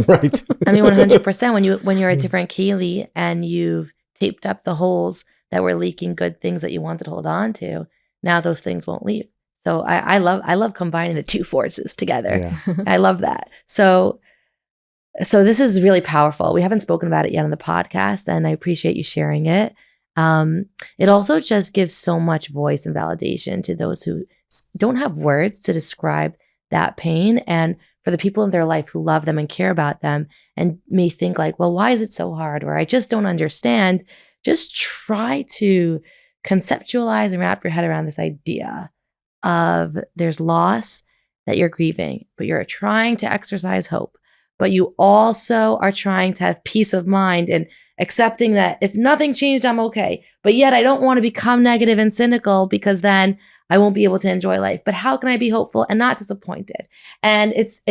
right. I mean, 100%. When you're a different Kaylee and you've taped up the holes that were leaking good things that you wanted to hold on to, now those things won't leave. So I love combining the two forces together. Yeah. I love that. So this is really powerful. We haven't spoken about it yet on the podcast, and I appreciate you sharing it. It also just gives so much voice and validation to those who don't have words to describe that pain, and for the people in their life who love them and care about them and may think like, well, why is it so hard? Or I just don't understand. Just try to conceptualize and wrap your head around this idea of there's loss that you're grieving, but you're trying to exercise hope. But you also are trying to have peace of mind and accepting that if nothing changed, I'm okay. But yet I don't want to become negative and cynical, because then I won't be able to enjoy life. But how can I be hopeful and not disappointed? And it's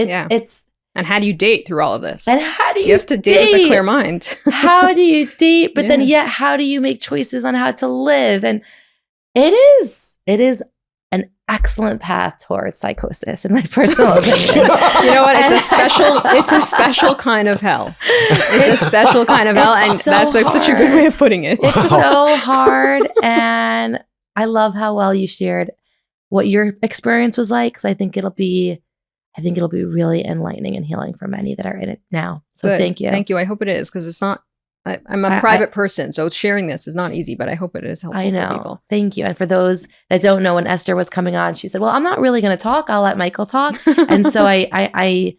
and how do you date through all of this? And how do you have to date with a clear mind. How do you date? But then yet how do you make choices on how to live? And it is an excellent path towards psychosis, in my personal opinion. You know what? It's a special kind of hell. It's a special kind of hell, and so that's such a good way of putting it. It's so hard, and I love how well you shared what your experience was like, because I think it'll be really enlightening and healing for many that are in it now. So Good. Thank you. Thank you. I hope it is, because it's not. I'm a private person, so sharing this is not easy, but I hope it is helpful for people. Thank you. And for those that don't know, when Esther was coming on, she said, well, I'm not really going to talk. I'll let Michael talk. And so I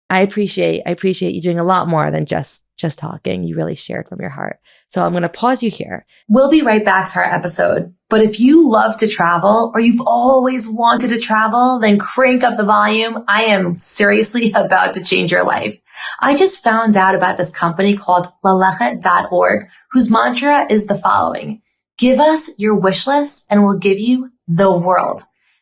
appreciate you doing a lot more than just talking. You really shared from your heart. So I'm going to pause you here. We'll be right back to our episode. But if you love to travel, or you've always wanted to travel, then crank up the volume. I am seriously about to change your life. I just found out about this company called lalechet.org, whose mantra is the following: give us your wish list and we'll give you the world.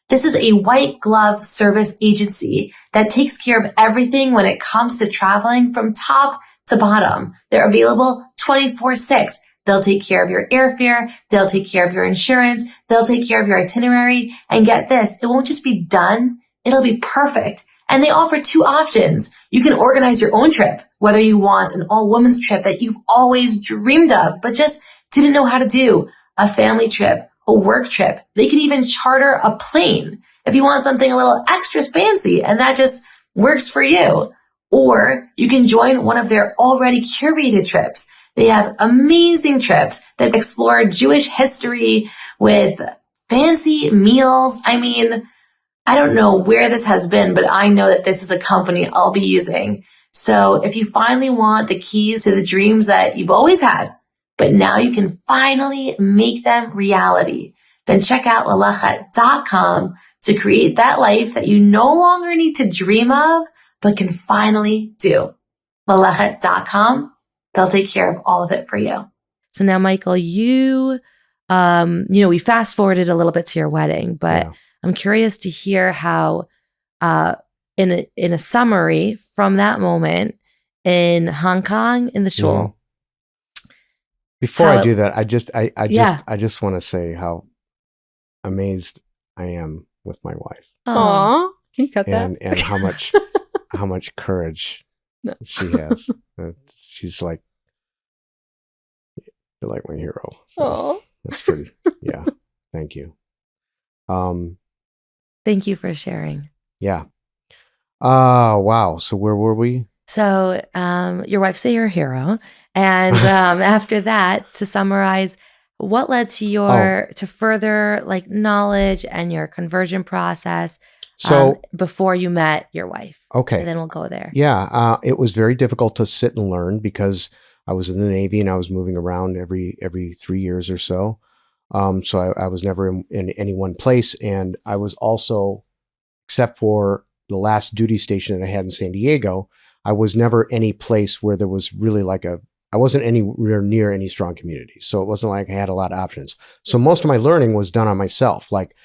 This is a white glove service agency that takes care of everything when it comes to traveling from top to bottom. They're available 24/6. They'll take care of your airfare. They'll take care of your insurance. They'll take care of your itinerary. And get this, it won't just be done. It'll be perfect. And they offer two options. You can organize your own trip, whether you want an all-women's trip that you've always dreamed of, but just didn't know how to do, a family trip, a work trip. They can even charter a plane if you want something a little extra fancy and that just works for you. Or you can join one of their already curated trips. They have amazing trips that explore Jewish history with fancy meals. I mean, I don't know where this has been, but I know that this is a company I'll be using. So if you finally want the keys to the dreams that you've always had, but now you can finally make them reality, then check out lalechet.com to create that life that you no longer need to dream of, but can finally do. lalechet.com. They'll take care of all of it for you. So now, Michael, we fast forwarded a little bit to your wedding, but I'm curious to hear how, in a summary from that moment in Hong Kong in the shul. Before I do that, I just want to say how amazed I am with my wife. Aww, can you cut that? And how much courage she has. She's like, you're like my hero. So that's pretty. Yeah, thank you. Thank you for sharing. Yeah. Wow. So where were we? So your wife's your hero. And after that, to summarize, what led to your to further like knowledge and your conversion process before you met your wife? Okay. And then we'll go there. Yeah. It was very difficult to sit and learn because I was in the Navy and I was moving around every 3 years or so. So I was never in any one place. And I was also, except for the last duty station that I had in San Diego, I was never any place where there was really like I wasn't anywhere near any strong community. So it wasn't like I had a lot of options. So most of my learning was done on myself. Like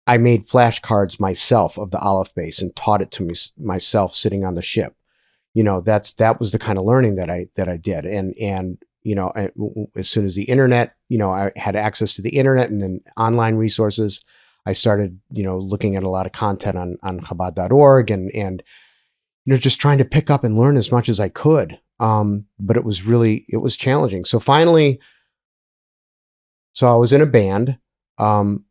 I made flashcards myself of the Aleph base and taught it to me myself sitting on the ship. That was the kind of learning that I did. And as soon as the internet, I had access to the internet and then online resources, I started, looking at a lot of content on Chabad.org and just trying to pick up and learn as much as I could. But it was challenging. So finally, I was in a band, and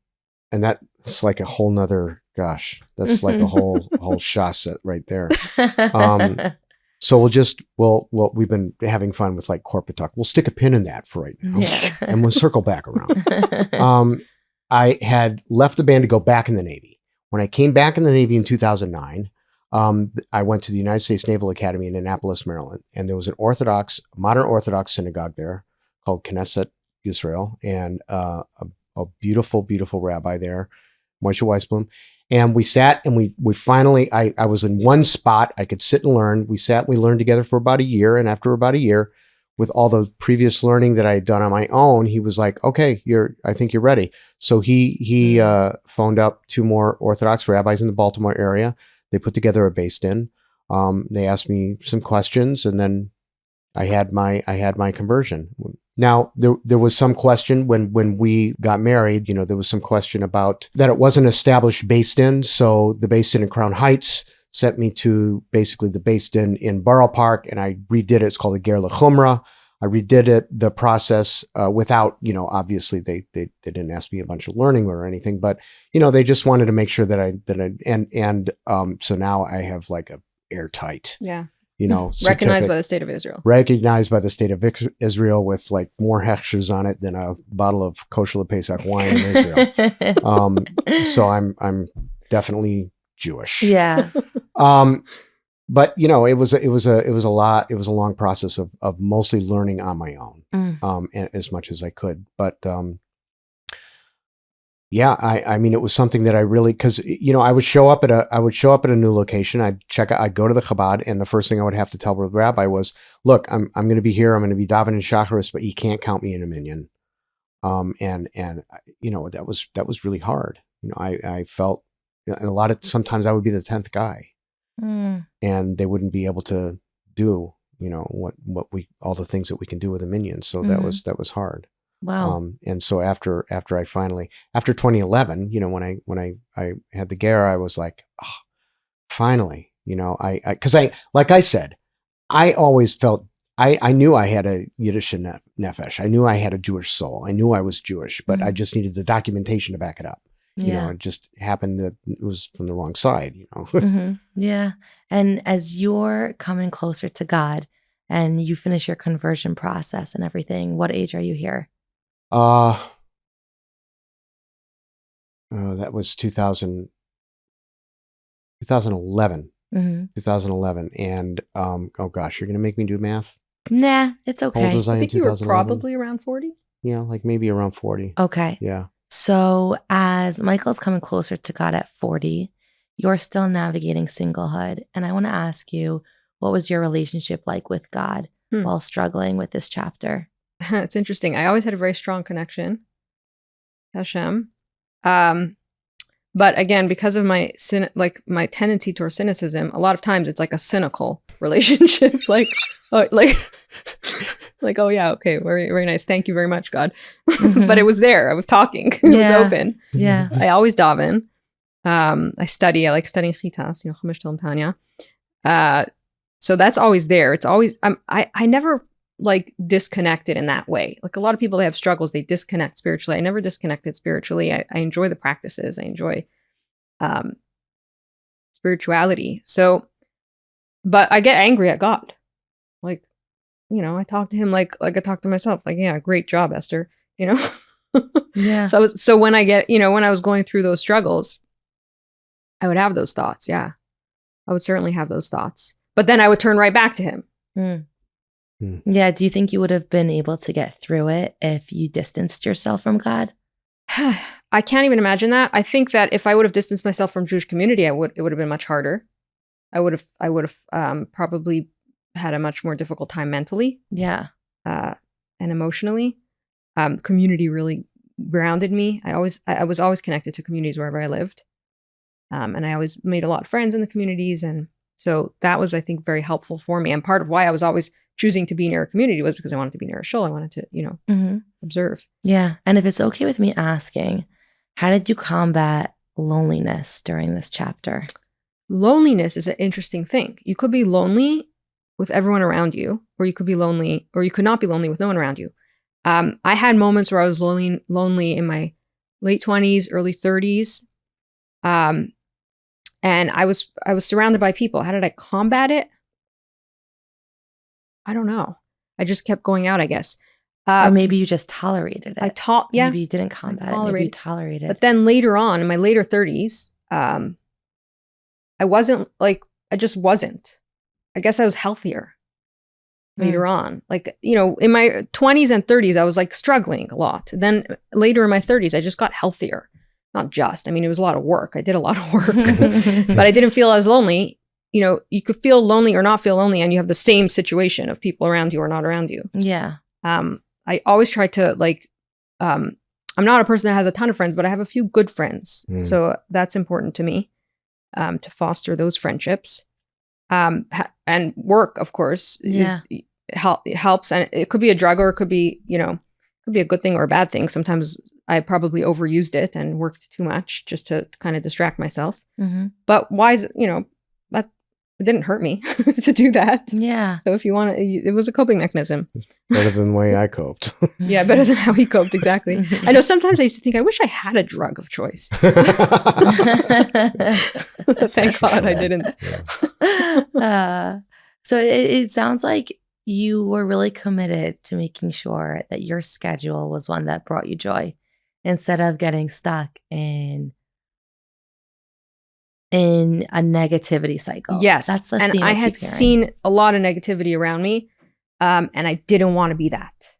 that's like a whole nother, that's like a whole shas right there. So we've been having fun with like corporate talk. We'll stick a pin in that for right now, and we'll circle back around. I had left the band to go back in the Navy. When I came back in the Navy in 2009, I went to the United States Naval Academy in Annapolis, Maryland, and there was an modern Orthodox synagogue there called Knesset Yisrael, and a beautiful, beautiful rabbi there, Moshe Weisblum. And we sat and we finally, I was in one spot. I could sit and learn. We sat, we learned together for about a year. And after about a year, with all the previous learning that I had done on my own, he was like, okay, I think you're ready. So he phoned up 2 more Orthodox rabbis in the Baltimore area. They put together a beis din. They asked me some questions, and then I had my conversion. Now, there was some question when we got married, there was some question about that it wasn't established beis din. So the beis din in Crown Heights sent me to basically the beis din in Borough Park, and I redid it. It's called a ger lechumra. I redid the process without, obviously they didn't ask me a bunch of learning or anything, but they just wanted to make sure so now I have like a airtight, recognized by the state of Israel. Recognized by the state of Israel with like more hechshers on it than a bottle of kosher Pesach wine in Israel. So I'm definitely Jewish. Yeah. But it was a long process of mostly learning on my own, and as much as I could. But I mean, it was something that I really, because I would show up at a new location. I'd go to the Chabad, and the first thing I would have to tell the rabbi was, look, I'm going to be here. I'm going to be davening shacharis, but you can't count me in a minyan. And that was really hard. I felt sometimes I would be the 10th guy. And they wouldn't be able to do, all the things that we can do with a minyan. So that was hard. Wow. And so after 2011, when I had the ger, I was like, oh, finally, cause like I said, I always felt, I knew I had a Yiddish nefesh. I knew I had a Jewish soul. I knew I was Jewish, but I just needed the documentation to back it up. It just happened that it was from the wrong side, Yeah. And as you're coming closer to God and you finish your conversion process and everything, what age are you here? That was 2011. 2011. And, oh gosh, you're going to make me do math? Nah, it's okay. How old was I think in you were 2011? probably around 40. Yeah, like maybe around 40. Okay. Yeah. So as Michael's coming closer to God at 40, you're still navigating singlehood. And I want to ask you, what was your relationship like with God while struggling with this chapter? It's interesting. I always had a very strong connection to Hashem. But again, because of my tendency towards cynicism, a lot of times it's like a cynical relationship. Oh yeah, okay, very, very nice. Thank you very much, God. But it was there. I was talking. It was open. Yeah. I always daven. I study. I like studying chitas, Chumash Talmud Tanya. So that's always there. It's always. I never like disconnected in that way. Like a lot of people that have struggles, they disconnect spiritually. I never disconnected spiritually. I enjoy the practices. I enjoy spirituality. So But I get angry at God. Like, I talk to him like I talk to myself. Like, yeah, great job, Esther. Yeah. So when when I was going through those struggles, I would have those thoughts. Yeah, I would certainly have those thoughts. But then I would turn right back to him. Yeah. Do you think you would have been able to get through it if you distanced yourself from God? I can't even imagine that. I think that if I would have distanced myself from Jewish community, it would have been much harder. I would have probably had a much more difficult time mentally. Yeah. And emotionally. Community really grounded me. I was always connected to communities wherever I lived. And I always made a lot of friends in the communities. And so that was, I think, very helpful for me. And part of why I was always choosing to be near a community was because I wanted to be near a shul. I wanted to, observe. Yeah. And if it's okay with me asking, how did you combat loneliness during this chapter? Loneliness is an interesting thing. You could be lonely with everyone around you, or you could be lonely, or you could not be lonely with no one around you. I had moments where I was lonely in my late 20s, early 30s. And I was surrounded by people. How did I combat it? I don't know. I just kept going out, I guess. Or maybe you just tolerated it. Yeah. Maybe you didn't combat it. Maybe you tolerated it. But then later on, in my later 30s, I just wasn't. I guess I was healthier later on. Like, in my 20s and 30s, I was like struggling a lot. Then later in my 30s, I just got healthier. Not just, it was a lot of work. I did a lot of work, but I didn't feel as lonely. You could feel lonely or not feel lonely, and you have the same situation of people around you or not around you. Yeah. I always try to I'm not a person that has a ton of friends, but I have a few good friends. So that's important to me, to foster those friendships. And work, of course, helps. And it could be a drug, or it could be, could be a good thing or a bad thing. Sometimes I probably overused it and worked too much just to kind of distract myself. But why is that it didn't hurt me to do that. Yeah. So if you want to, it was a coping mechanism. Better than the way I coped. Yeah, better than how he coped, exactly. I know sometimes I used to think, I wish I had a drug of choice. Thank God I didn't. So it sounds like you were really committed to making sure that your schedule was one that brought you joy, instead of getting stuck in a negativity cycle. Yes. That's the and theme I had seen a lot of negativity around me, and I didn't want to be that.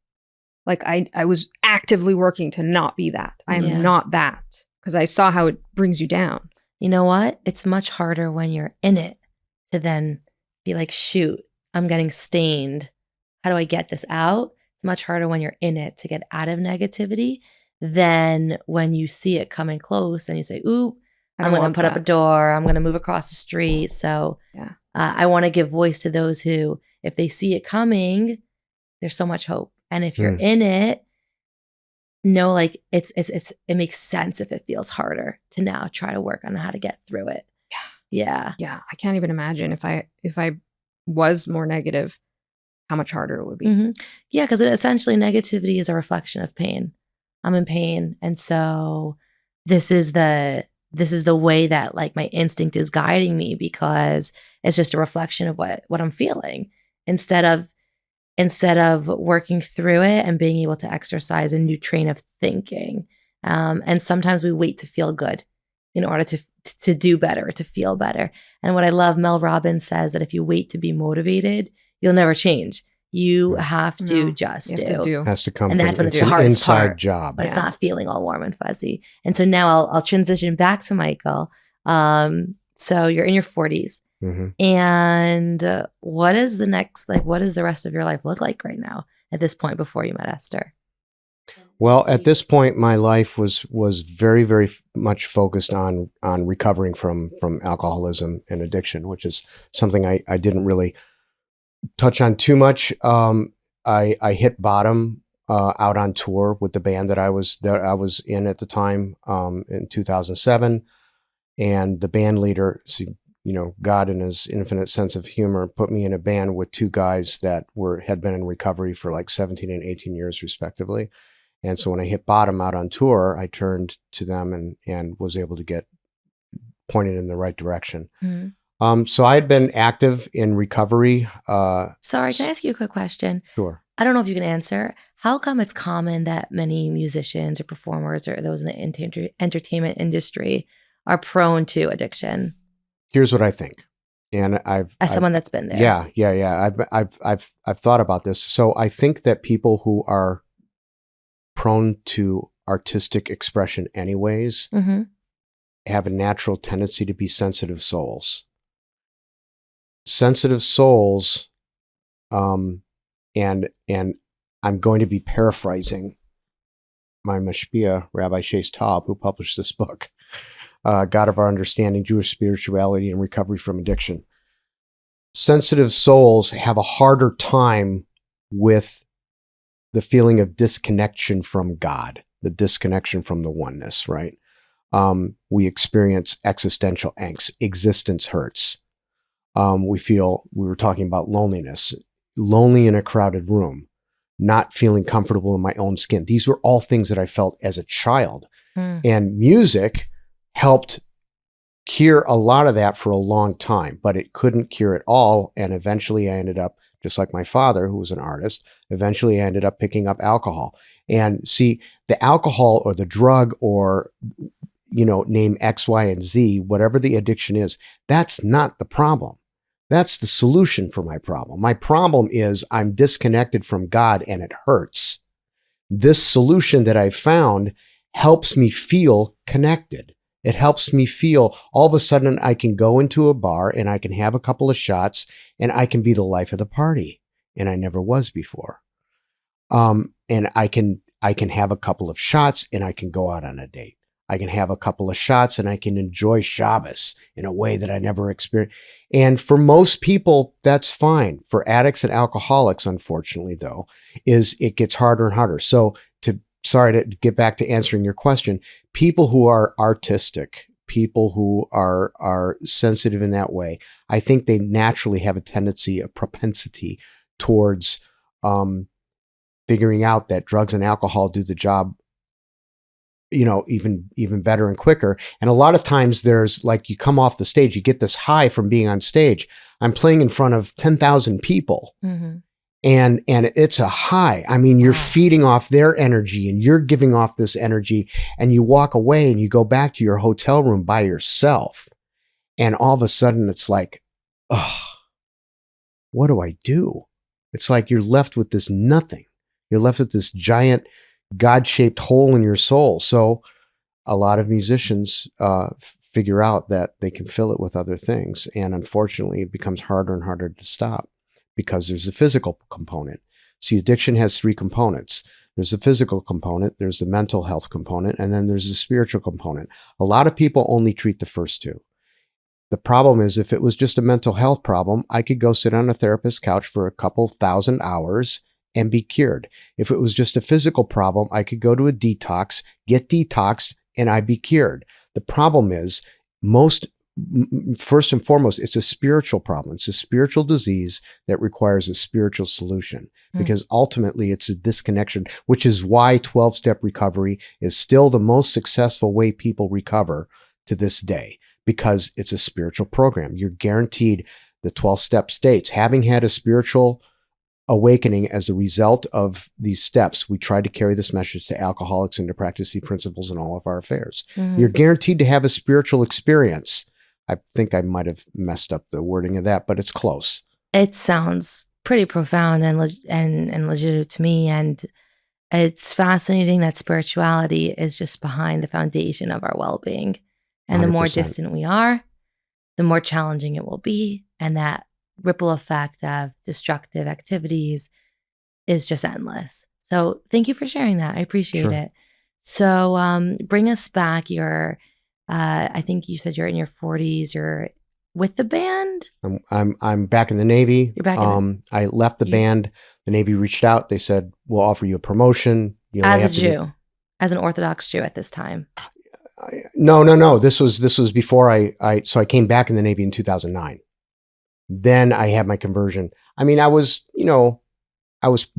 Like I was actively working to not be that. I am not that, because I saw how it brings you down. You know what? It's much harder when you're in it to then be like, shoot, I'm getting stained. How do I get this out? It's much harder when you're in it to get out of negativity than when you see it coming close and you say, ooh, I'm going to put up a door. I'm going to move across the street. So I want to give voice to those who, if they see it coming, there's so much hope. And if you're in it, know like it makes sense if it feels harder to now try to work on how to get through it. Yeah. I can't even imagine if I was more negative, how much harder it would be. Yeah, because essentially negativity is a reflection of pain. I'm in pain, and so this is the way that like my instinct is guiding me, because it's just a reflection of what I'm feeling, instead of working through it and being able to exercise a new train of thinking. And sometimes we wait to feel good in order to do better, to feel better. And what I love, Mel Robbins says that if you wait to be motivated, you'll never change. You have to just do. Has to come. And that's when it's the an hardest inside part, job. but it's not feeling all warm and fuzzy. And so now I'll transition back to Michael. So you're in your 40s. And what is the next, what does the rest of your life look like right now at this point before you met Esther? Well, at this point, my life was very, very much focused on recovering from alcoholism and addiction, which is something I didn't really touch on too much. I hit bottom out on tour with the band that I was in at the time in 2007, and the band leader, God in his infinite sense of humor, put me in a band with two guys that had been in recovery for like 17 and 18 years respectively. And so when I hit bottom out on tour, I turned to them and was able to get pointed in the right direction. So I had been active in recovery. Sorry, can I ask you a quick question? Sure. I don't know if you can answer. How come it's common that many musicians or performers or those in the entertainment industry are prone to addiction? Here's what I think, and As someone that's been there. Yeah. I've thought about this. So I think that people who are prone to artistic expression, anyways, Mm-hmm. have a natural tendency to be sensitive souls. Sensitive souls, and I'm going to be paraphrasing my mashpia, Rabbi Shais Taub, who published this book, God of Our Understanding, Jewish Spirituality and Recovery from Addiction. Sensitive souls have a harder time with the feeling of disconnection from God, the disconnection from the oneness, right? We experience existential angst. Existence hurts. We were talking about loneliness, lonely in a crowded room, not feeling comfortable in my own skin. These were all things that I felt as a child. And music helped cure a lot of that for a long time, but it couldn't cure it all. And eventually I ended up, just like my father, who was an artist, eventually I ended up picking up alcohol. And see, the alcohol or the drug or, name X, Y, and Z, whatever the addiction is, that's not the problem. That's the solution for my problem. My problem is I'm disconnected from God and it hurts. This solution that I found helps me feel connected. It helps me feel all of a sudden I can go into a bar and I can have a couple of shots and I can be the life of the party. And I never was before. And I can have a couple of shots and I can go out on a date. I can have a couple of shots and I can enjoy Shabbos in a way that I never experienced. And for most people, that's fine. For addicts and alcoholics, unfortunately, though, it gets harder and harder. So sorry to get back to answering your question, people who are artistic, people who are sensitive in that way, I think they naturally have a propensity towards figuring out that drugs and alcohol do the job even better and quicker. And a lot of times there's like, you come off the stage, you get this high from being on stage. I'm playing in front of 10,000 people. Mm-hmm. And it's a high. I mean, you're feeding off their energy and you're giving off this energy and you walk away and you go back to your hotel room by yourself. And all of a sudden it's like, oh, what do I do? It's like you're left with this nothing. You're left with this giant God-shaped hole in your soul. So a lot of musicians figure out that they can fill it with other things. And unfortunately, it becomes harder and harder to stop because there's a physical component. See, addiction has three components. There's the physical component, there's the mental health component, and then there's the spiritual component. A lot of people only treat the first two. The problem is if it was just a mental health problem, I could go sit on a therapist's couch for a couple thousand hours and be cured. If it was just a physical problem, I could go to a detox, get detoxed, and I'd be cured. The problem is first and foremost, it's a spiritual problem. It's a spiritual disease that requires a spiritual solution because ultimately it's a disconnection, which is why 12-step recovery is still the most successful way people recover to this day, because it's a spiritual program. You're guaranteed the 12-step states. Having had a spiritual awakening as a result of these steps, we try to carry this message to alcoholics and to practice these principles in all of our affairs. Mm-hmm. You're guaranteed to have a spiritual experience. I think I might have messed up the wording of that, but it's close. It sounds pretty profound and legitimate to me. And it's fascinating that spirituality is just behind the foundation of our well-being. And 100%. The more distant we are, the more challenging it will be. And that ripple effect of destructive activities is just endless. So thank you for sharing that. I appreciate it. So bring us back. I think you said you're in your 40s. You're with the band. I'm back in the Navy. You're back in I left the band. The Navy reached out. They said, we'll offer you a promotion. As a Jew, as an Orthodox Jew at this time. No. This was before I came back in the Navy in 2009. Then I had my conversion. I mean, I was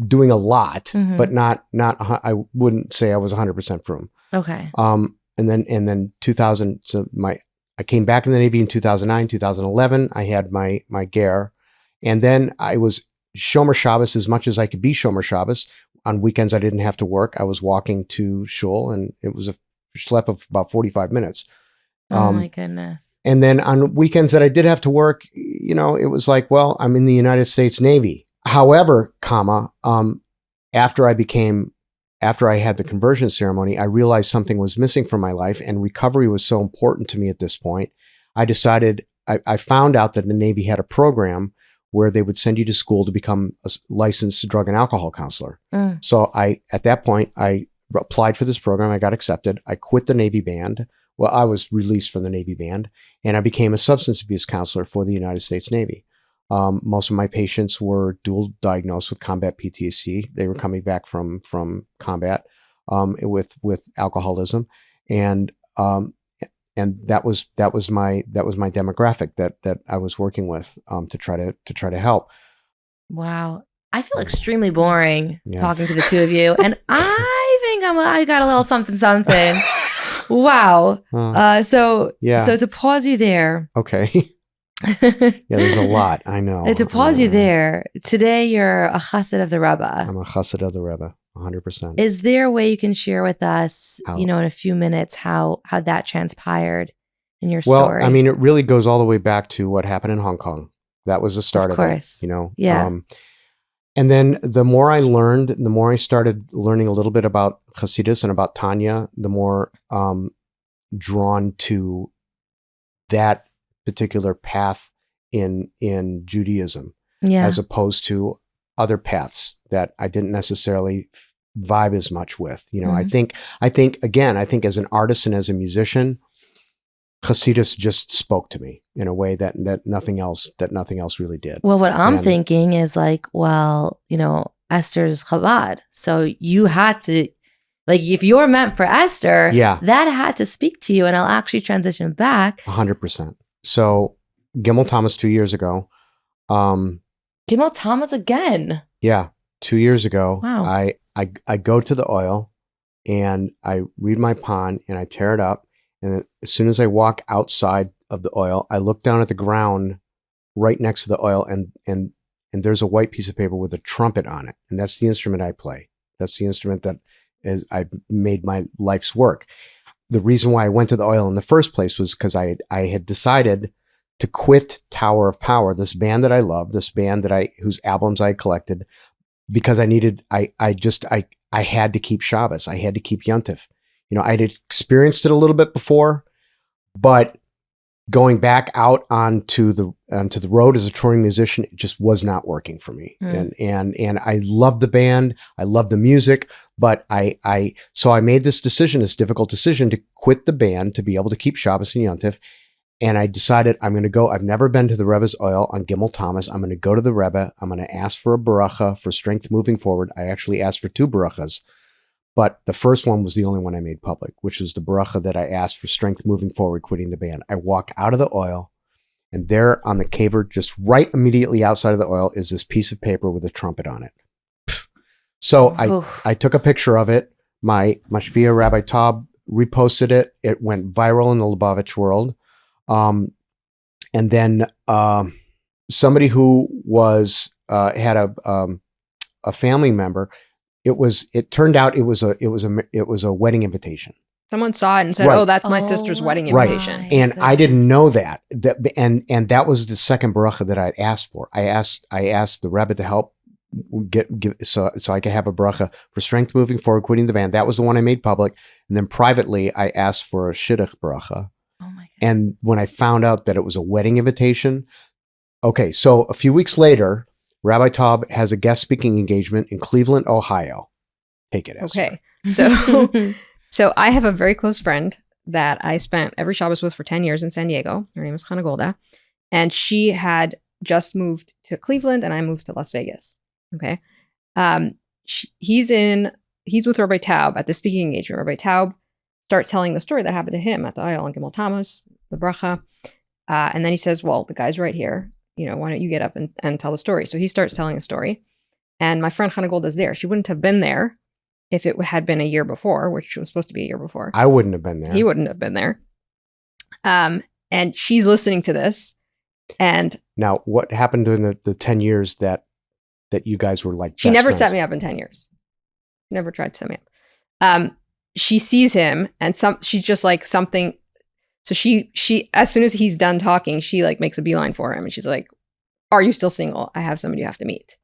doing a lot, mm-hmm. but not, I wouldn't say I was 100% frum. Okay. And then 2000, so came back in the Navy in 2009, 2011. I had my ger. And then I was Shomer Shabbos as much as I could be Shomer Shabbos. On weekends, I didn't have to work. I was walking to shul, and it was a schlep of about 45 minutes. Oh my goodness. And then on weekends that I did have to work, you know, it was like, well, I'm in the United States Navy. However, after I had the conversion ceremony, I realized something was missing from my life, and recovery was so important to me at this point. I decided, I found out that the Navy had a program where they would send you to school to become a licensed drug and alcohol counselor. So at that point, I applied for this program. I got accepted. I quit the Navy band. Well, I was released from the Navy band, and I became a substance abuse counselor for the United States Navy. Most of my patients were dual diagnosed with combat PTSD. They were coming back from combat with alcoholism, and that was my demographic that I was working with to try to help. Wow. I feel extremely boring Yeah. talking to the two of you, and I think I got a little something. Wow. So to pause you there. Okay. Yeah, there's a lot. I know. To pause you there. Today, you're a chassid of the Rebbe. I'm a chassid of the Rebbe, 100%. Is there a way you can share with us, How? in a few minutes, how that transpired in your story? Well, I mean, it really goes all the way back to what happened in Hong Kong. That was the start of course. it. Yeah. And then the more I learned, the more I started learning a little bit about Hasidus and about Tanya, the more drawn to that particular path in Judaism, as opposed to other paths that I didn't necessarily vibe as much with. I think as an artist and as a musician, Hasidus just spoke to me in a way that nothing else really did. Well, what I'm thinking is like, Esther's Chabad. So you had to, if you're meant for Esther, that had to speak to you. And I'll actually transition back. 100%. So Gimel Thomas 2 years ago. Gimel Thomas again. Yeah. 2 years ago. Wow. I go to the oil and I read my pon and I tear it up. And then as soon as I walk outside of the oil, I look down at the ground right next to the oil, and there's a white piece of paper with a trumpet on it. And that's the instrument I play. That's the instrument that I've made my life's work. The reason why I went to the oil in the first place was because I had decided to quit Tower of Power, this band that I love, this band whose albums I collected, because I had to keep Shabbos. I had to keep Yontif. I'd experienced it a little bit before, but going back out onto the road as a touring musician, it just was not working for me. And I loved the band, I loved the music, but so I made this difficult decision to quit the band to be able to keep Shabbos and Yontif. And I decided I'm going to go. I've never been to the Rebbe's oil on Gimel Thomas. I'm going to go to the Rebbe. I'm going to ask for a baracha for strength moving forward. I actually asked for 2 barachas. But the first one was the only one I made public, which was the baracha that I asked for strength moving forward, quitting the band. I walk out of the oil, and there on the caver, just right immediately outside of the oil, is this piece of paper with a trumpet on it. So I took a picture of it. My Mashpia Rabbi Taub reposted it. It went viral in the Lubavitch world. And then somebody who had a family member. It turned out it was a wedding invitation. Someone saw it and said, "Oh, that's my sister's wedding invitation." Right. And I didn't know that. And that was the second baracha that I'd asked for. I asked the Rebbe to help so I could have a baracha for strength moving forward, quitting the band. That was the one I made public. And then privately, I asked for a shidduch baracha. Oh my God. And when I found out that it was a wedding invitation, okay, so a few weeks later, Rabbi Taub has a guest speaking engagement in Cleveland, Ohio. Take it, Esther. Okay. So I have a very close friend that I spent every Shabbos with for 10 years in San Diego. Her name is Chana Golda. And she had just moved to Cleveland and I moved to Las Vegas. Okay. He's with Rabbi Taub at the speaking engagement. Rabbi Taub starts telling the story that happened to him at the Ayal on Gimel Tammuz, the bracha. And then he says, well, the guy's right here. Why don't you get up and tell the story? So he starts telling the story. And my friend Chana Golda is there. She wouldn't have been there if it had been a year before, which was supposed to be a year before. I wouldn't have been there. He wouldn't have been there. And she's listening to this. And Now, what happened in the 10 years that you guys were like she best never friends? set me up in 10 years. Never tried to set me up. She sees him and she's just like something. So she as soon as he's done talking, she like makes a beeline for him and she's like, "Are you still single? I have somebody you have to meet."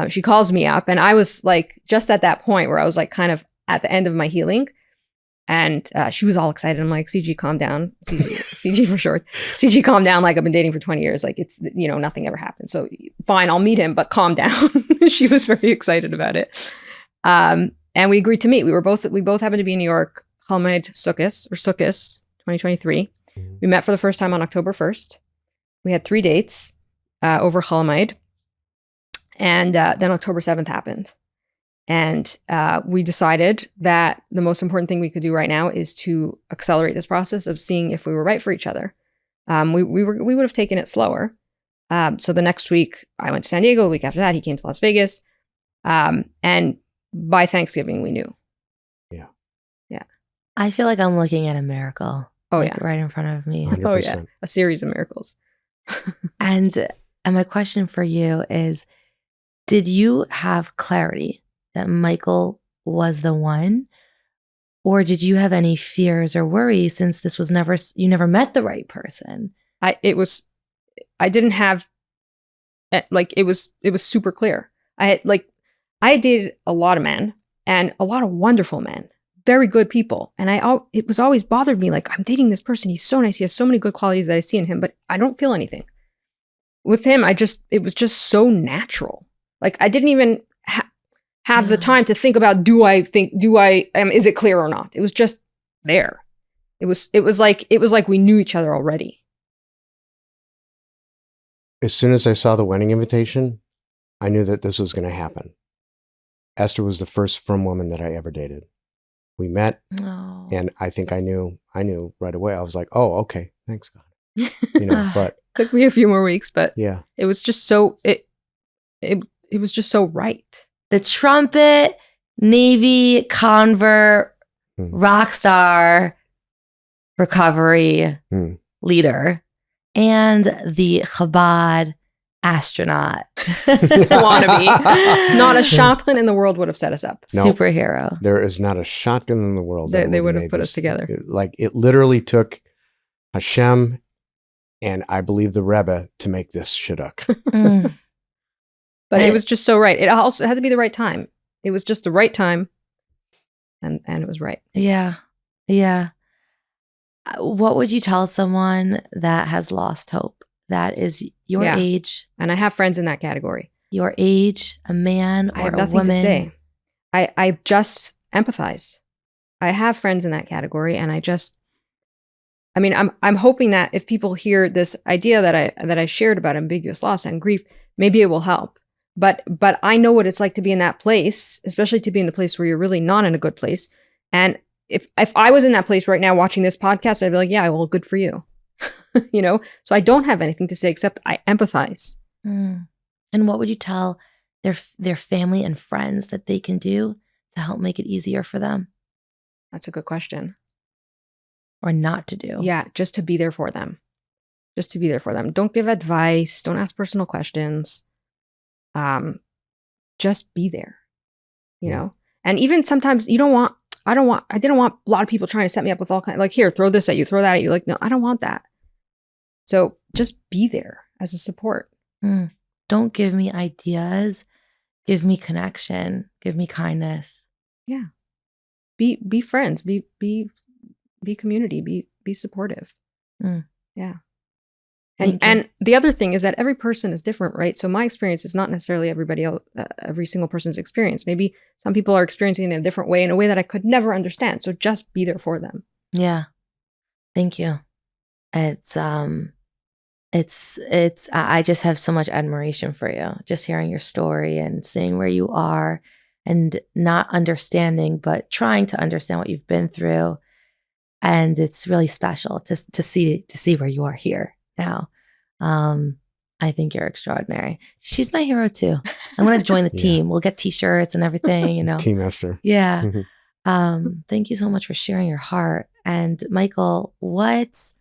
She calls me up and I was like just at that point where I was like kind of at the end of my healing. And she was all excited. I'm like, CG, calm down. CG for short. CG, calm down. Like, I've been dating for 20 years. Like, it's, nothing ever happened. So fine, I'll meet him, but calm down. She was very excited about it. And we agreed to meet. We both happened to be in New York, Chalmud Sukkos 2023. We met for the first time on October 1st. We had 3 dates over Chalmud. And then October 7th happened. And we decided that the most important thing we could do right now is to accelerate this process of seeing if we were right for each other. We would have taken it slower. So the next week I went to San Diego. A week after that, he came to Las Vegas. And by Thanksgiving, we knew. Yeah. Yeah. I feel like I'm looking at a miracle. Oh, like, yeah. right in front of me. 100%. Oh, yeah. A series of miracles. And my question for you is, did you have clarity that Michael was the one? Or did you have any fears or worries since this was you never met the right person? I didn't have, like, it was super clear. I dated a lot of men and a lot of wonderful men, very good people. And it was always bothered me. Like, I'm dating this person. He's so nice. He has so many good qualities that I see in him, but I don't feel anything. With him, it was just so natural. Like, I didn't even have the time to think about, is it clear or not? It was just there. It was like we knew each other already. As soon as I saw the wedding invitation, I knew that this was going to happen. Esther was the first frum woman that I ever dated. We met, and I think I knew right away. I was like, "Oh, okay, thanks God." But took me a few more weeks, but yeah, it was just so it was just so right. The trumpet, Navy, convert, rock star, recovery leader, and the Chabad astronaut. Wannabe. Not a shotgun in the world would have set us up. No, superhero. There is not a shotgun in the world. They would have put us together. It literally took Hashem and I believe the Rebbe to make this shidduch. But it was just so right. It also had to be the right time. It was just the right time. And it was right. Yeah. Yeah. What would you tell someone that has lost hope? That is your age. And I have friends in that category. Your age, a man or I have a nothing woman. to say. I just empathize. I have friends in that category, and I'm hoping that if people hear this idea that I shared about ambiguous loss and grief, maybe it will help. But I know what it's like to be in that place, especially to be in the place where you're really not in a good place. And if I was in that place right now watching this podcast, I'd be like, yeah, well, good for you. So I don't have anything to say except I empathize. And what would you tell their family and friends that they can do to help make it easier for them? That's a good question. Or not to do? Yeah, just to be there for them. Just to be there for them. Don't give advice. Don't ask personal questions. Just be there. And even sometimes I didn't want a lot of people trying to set me up with all kinds, like, here, throw this at you, throw that at you. Like, no, I don't want that. So just be there as a support. Don't give me ideas. Give me connection. Give me kindness. Yeah. Be friends. Be community. Be supportive. Yeah. And the other thing is that every person is different, right? So my experience is not necessarily every single person's experience. Maybe some people are experiencing it in a different way, in a way that I could never understand. So just be there for them. Yeah. Thank you. I just have so much admiration for you. Just hearing your story and seeing where you are and not understanding, but trying to understand what you've been through. And it's really special to see where you are here now. I think you're extraordinary. She's my hero too. I'm going to join the team. We'll get t-shirts and everything, Team Esther. Yeah. Thank you so much for sharing your heart. And Michael, what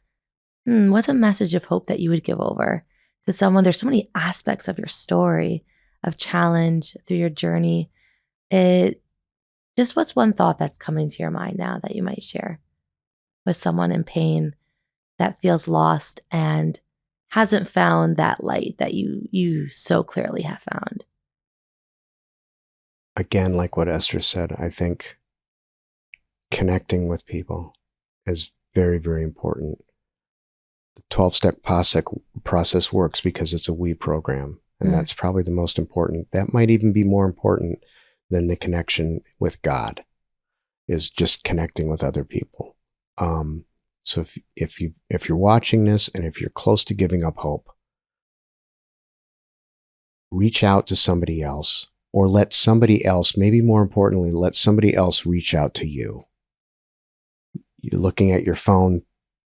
What's a message of hope that you would give over to someone? There's so many aspects of your story, of challenge through your journey. Just what's one thought that's coming to your mind now that you might share with someone in pain that feels lost and hasn't found that light that you so clearly have found? Again, like what Esther said, I think connecting with people is very, very important. The 12-step process works because it's a we program, and that's probably the most important. That might even be more important than the connection with God, is just connecting with other people. So if you're watching this and if you're close to giving up hope, reach out to somebody else, or let somebody else, maybe more importantly, let somebody else reach out to you. You're looking at your phone,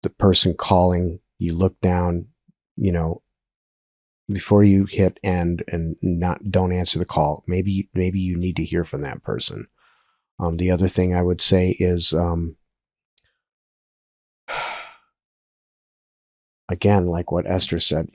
the person calling, you look down, before you hit end and don't answer the call. Maybe you need to hear from that person. The other thing I would say is, again, like what Esther said,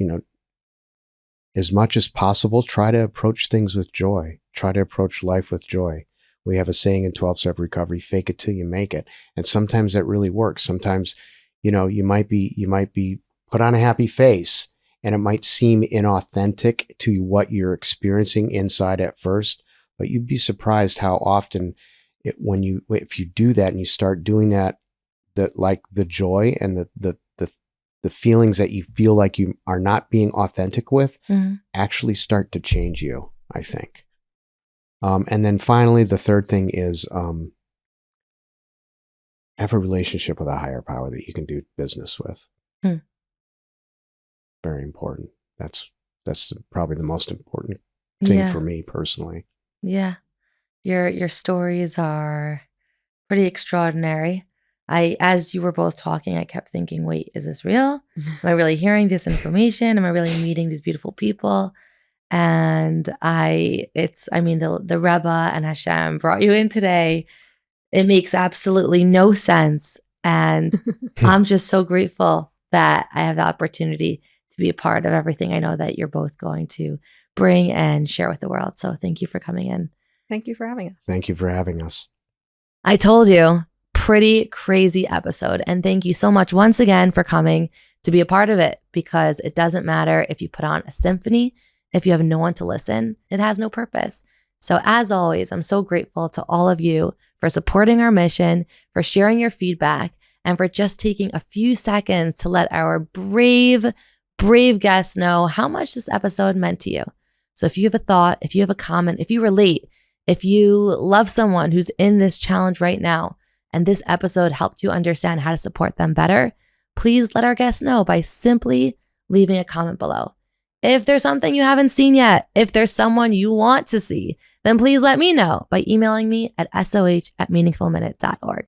as much as possible, try to approach things with joy. Try to approach life with joy. We have a saying in 12-step recovery, fake it till you make it. And sometimes that really works. Sometimes, you might be put on a happy face and it might seem inauthentic to what you're experiencing inside at first, but you'd be surprised how often if you do that and you start doing that, like the joy and the feelings that you feel like you are not being authentic with actually start to change you, I think. And then finally, the third thing is have a relationship with a higher power that you can do business with. Very important. That's probably the most important thing for me personally. Yeah. Your stories are pretty extraordinary. As you were both talking, I kept thinking, wait, is this real? Am I really hearing this information? Am I really meeting these beautiful people? And the Rebbe and Hashem brought you in today. It makes absolutely no sense. And I'm just so grateful that I have the opportunity to be a part of everything I know that you're both going to bring and share with the world. So thank you for coming in. Thank you for having us. Thank you for having us. I told you, pretty crazy episode. And thank you so much once again for coming to be a part of it, because it doesn't matter if you put on a symphony, if you have no one to listen, it has no purpose. So as always, I'm so grateful to all of you for supporting our mission, for sharing your feedback, and for just taking a few seconds to let our brave guests know how much this episode meant to you. So if you have a thought, if you have a comment, if you relate, if you love someone who's in this challenge right now, and this episode helped you understand how to support them better, please let our guests know by simply leaving a comment below. If there's something you haven't seen yet, if there's someone you want to see, then please let me know by emailing me at soh@meaningfulminute.org.